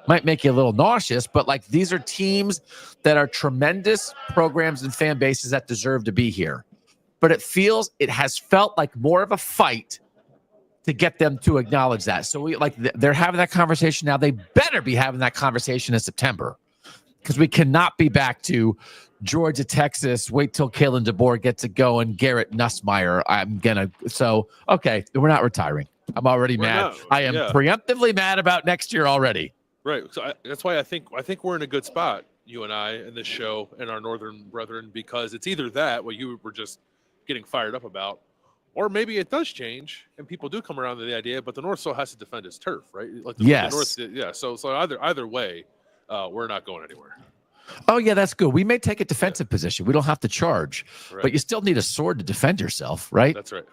Might make you a little nauseous, but like these are teams that are tremendous programs and fan bases that deserve to be here. But it has felt like more of a fight to get them to acknowledge that. So they're having that conversation now. They better be having that conversation in September, because we cannot be back to Georgia, Texas. Wait till Kalen DeBoer gets it going. Garrett Nussmeier. Okay, we're not retiring. I'm already mad. I am preemptively mad about next year already. Right. So that's why I think we're in a good spot, you and I, in this show and our northern brethren, because it's either that, what you were just getting fired up about, or maybe it does change and people do come around to the idea, but the North still has to defend its turf, right? Like the North, So either way, we're not going anywhere. Oh yeah, that's good. We may take a defensive position. We don't have to charge, but you still need a sword to defend yourself, right? That's right.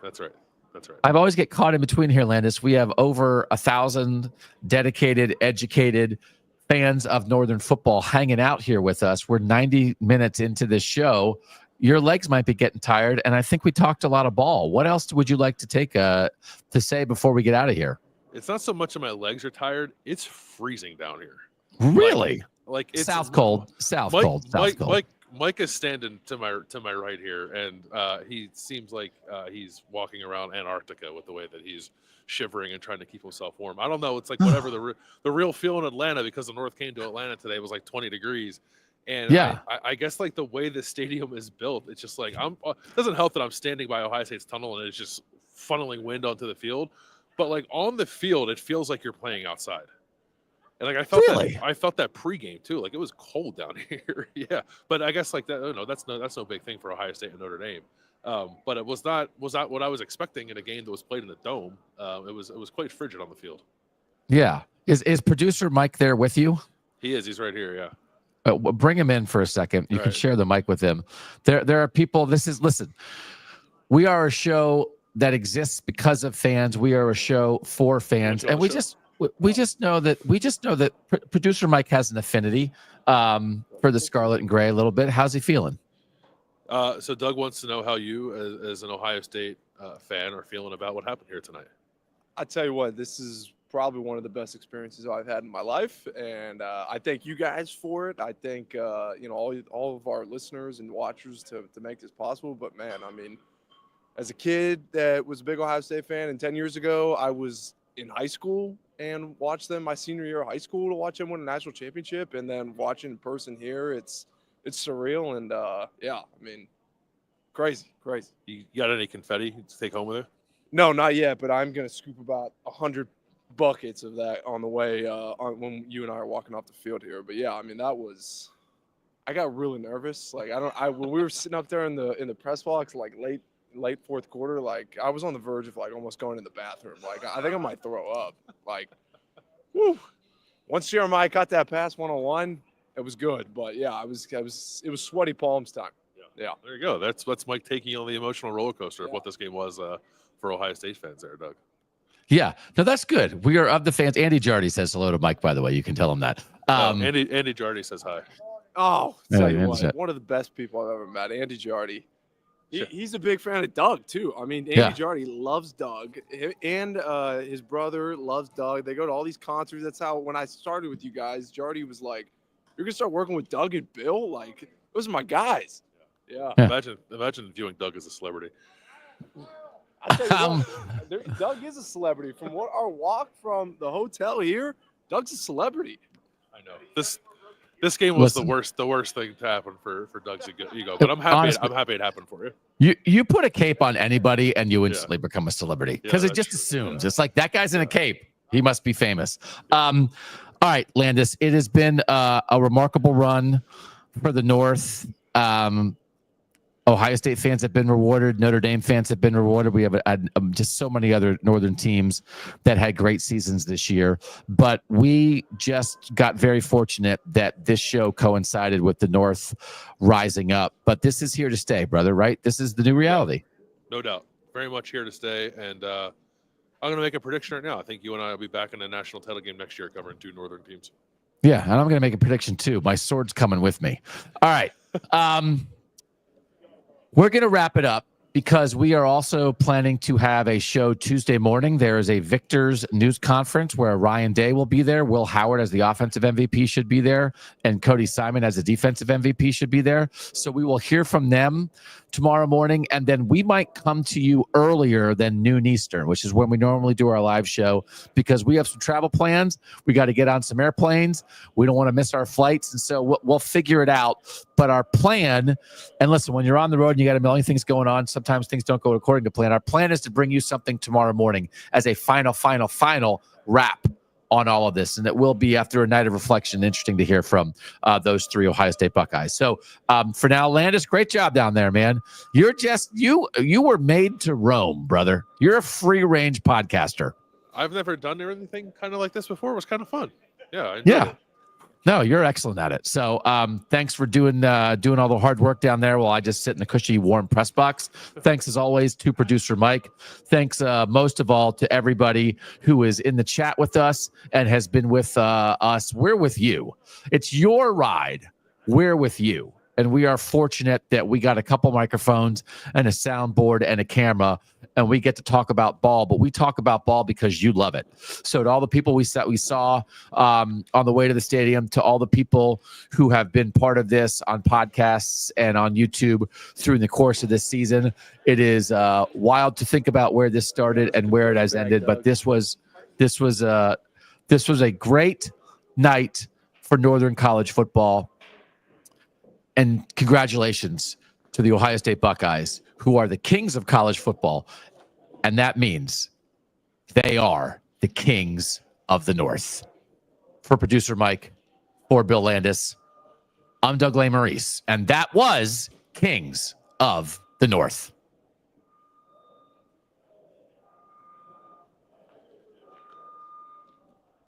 I've always get caught in between here, Landis. We have over 1,000 dedicated, educated fans of Northern football hanging out here with us. We're 90 minutes into this show. Your legs might be getting tired, and I think we talked a lot of ball. What else would you like to take to say before we get out of here? It's not so much that my legs are tired. It's freezing down here. Really? Like it's South cold. Mike is standing to my right here, and he seems like he's walking around Antarctica with the way that he's shivering and trying to keep himself warm. I don't know. It's like whatever the real feel in Atlanta, because the North came to Atlanta today, was like 20 degrees. And I guess like the way the stadium is built, it's just like it doesn't help that I'm standing by Ohio State's tunnel and it's just funneling wind onto the field. But like on the field, it feels like you're playing outside. And like I felt that pregame too. Like it was cold down here. Yeah. But I guess like that, that's no big thing for Ohio State and Notre Dame. But it was not what I was expecting in a game that was played in a dome. It was quite frigid on the field. Yeah. Is producer Mike there with you? He is. He's right here. Yeah. Bring him in for a second. You can share the mic with him. There are people. Listen, we are a show that exists because of fans. We are a show for fans, and we just know that producer Mike has an affinity for the scarlet and gray a little bit. How's he feeling? So Doug wants to know how you, as an Ohio State fan, are feeling about what happened here tonight. I tell you what, this is probably one of the best experiences I've had in my life, and I thank you guys for it. I thank all of our listeners and watchers to make this possible. But man, I mean, as a kid that was a big Ohio State fan, and 10 years ago I was in high school and watched them my senior year of high school to watch them win a national championship, and then watching in person here, it's surreal. And I mean, crazy. You got any confetti to take home with you? No, not yet, but I'm gonna scoop about 100 buckets of that on the way when you and I are walking off the field here. But yeah, I mean, I got really nervous. Like when we were sitting up there in the press box, like late fourth quarter, like I was on the verge of like almost going to the bathroom. Like I think I might throw up. Like, whew. once Jeremiah caught that pass 1-on-1, it was good. But yeah, it was sweaty palms time. Yeah. There you go. That's Mike taking you on the emotional roller coaster of what this game was for Ohio State fans there, Doug. Yeah, no, that's good. We are of the fans. Andy Jardy says hello to Mike, by the way. You can tell him that. Andy Jardy says hi. Oh, Yeah, tell you Andy's what, it. one of the best people I've ever met, Andy Jardy. He's a big fan of Doug too. I mean, Andy Yeah. Jardy loves Doug, and his brother loves Doug. They go to all these concerts. That's how when I started with you guys, Jardy was like, "You're gonna start working with Doug and Bill? Like, those are my guys." Yeah. Imagine viewing Doug as a celebrity. I tell you what, Doug is a celebrity. From what our walk from the hotel here, Doug's a celebrity. I know this game was Listen. the worst thing to happen for Doug's ego. But I'm happy. Honestly. I'm happy it happened for you. You put a cape on anybody and you instantly become a celebrity because it that's just true. assumes it's like that guy's in a cape. He must be famous. All right, Landis, it has been a remarkable run for the North. Ohio State fans have been rewarded. Notre Dame fans have been rewarded. We have just so many other Northern teams that had great seasons this year. But we just got very fortunate that this show coincided with the North rising up. But this is here to stay, brother, right? This is the new reality. No doubt. Very much here to stay. And I'm going to make a prediction right now. I think you and I will be back in a national title game next year covering two Northern teams. Yeah, and I'm going to make a prediction too. My sword's coming with me. All right. We're going to wrap it up because we are also planning to have a show Tuesday morning. There is a Victor's news conference where Ryan Day will be there. Will Howard as the offensive MVP should be there. And Cody Simon as the defensive MVP should be there. So we will hear from them tomorrow morning. And then we might come to you earlier than noon Eastern, which is when we normally do our live show because we have some travel plans. We got to get on some airplanes. We don't want to miss our flights. And so we'll figure it out. But our plan, and listen, when you're on the road and you got a million things going on, sometimes things don't go according to plan. Our plan is to bring you something tomorrow morning as a final wrap on all of this. And it will be after a night of reflection. Interesting to hear from those three Ohio State Buckeyes. So for now, Landis, great job down there, man. You're just, you were made to roam, brother. You're a free range podcaster. I've never done anything kind of like this before. It was kind of fun. Yeah. I enjoyed it. No, you're excellent at it. So thanks for doing all the hard work down there while I just sit in the cushy, warm press box. Thanks, as always, to producer Mike. Thanks most of all to everybody who is in the chat with us and has been with us. We're with you. It's your ride. We're with you. And we are fortunate that we got a couple microphones and a soundboard and a camera, and we get to talk about ball. But we talk about ball because you love it. So to all the people we saw on the way to the stadium, to all the people who have been part of this on podcasts and on YouTube through the course of this season, it is wild to think about where this started and where it has ended. But this was a great night for Northern college football. And congratulations to the Ohio State Buckeyes, who are the kings of college football. And that means they are the kings of the North. For producer Mike, for Bill Landis, I'm Doug Lesmerises, and that was Kings of the North.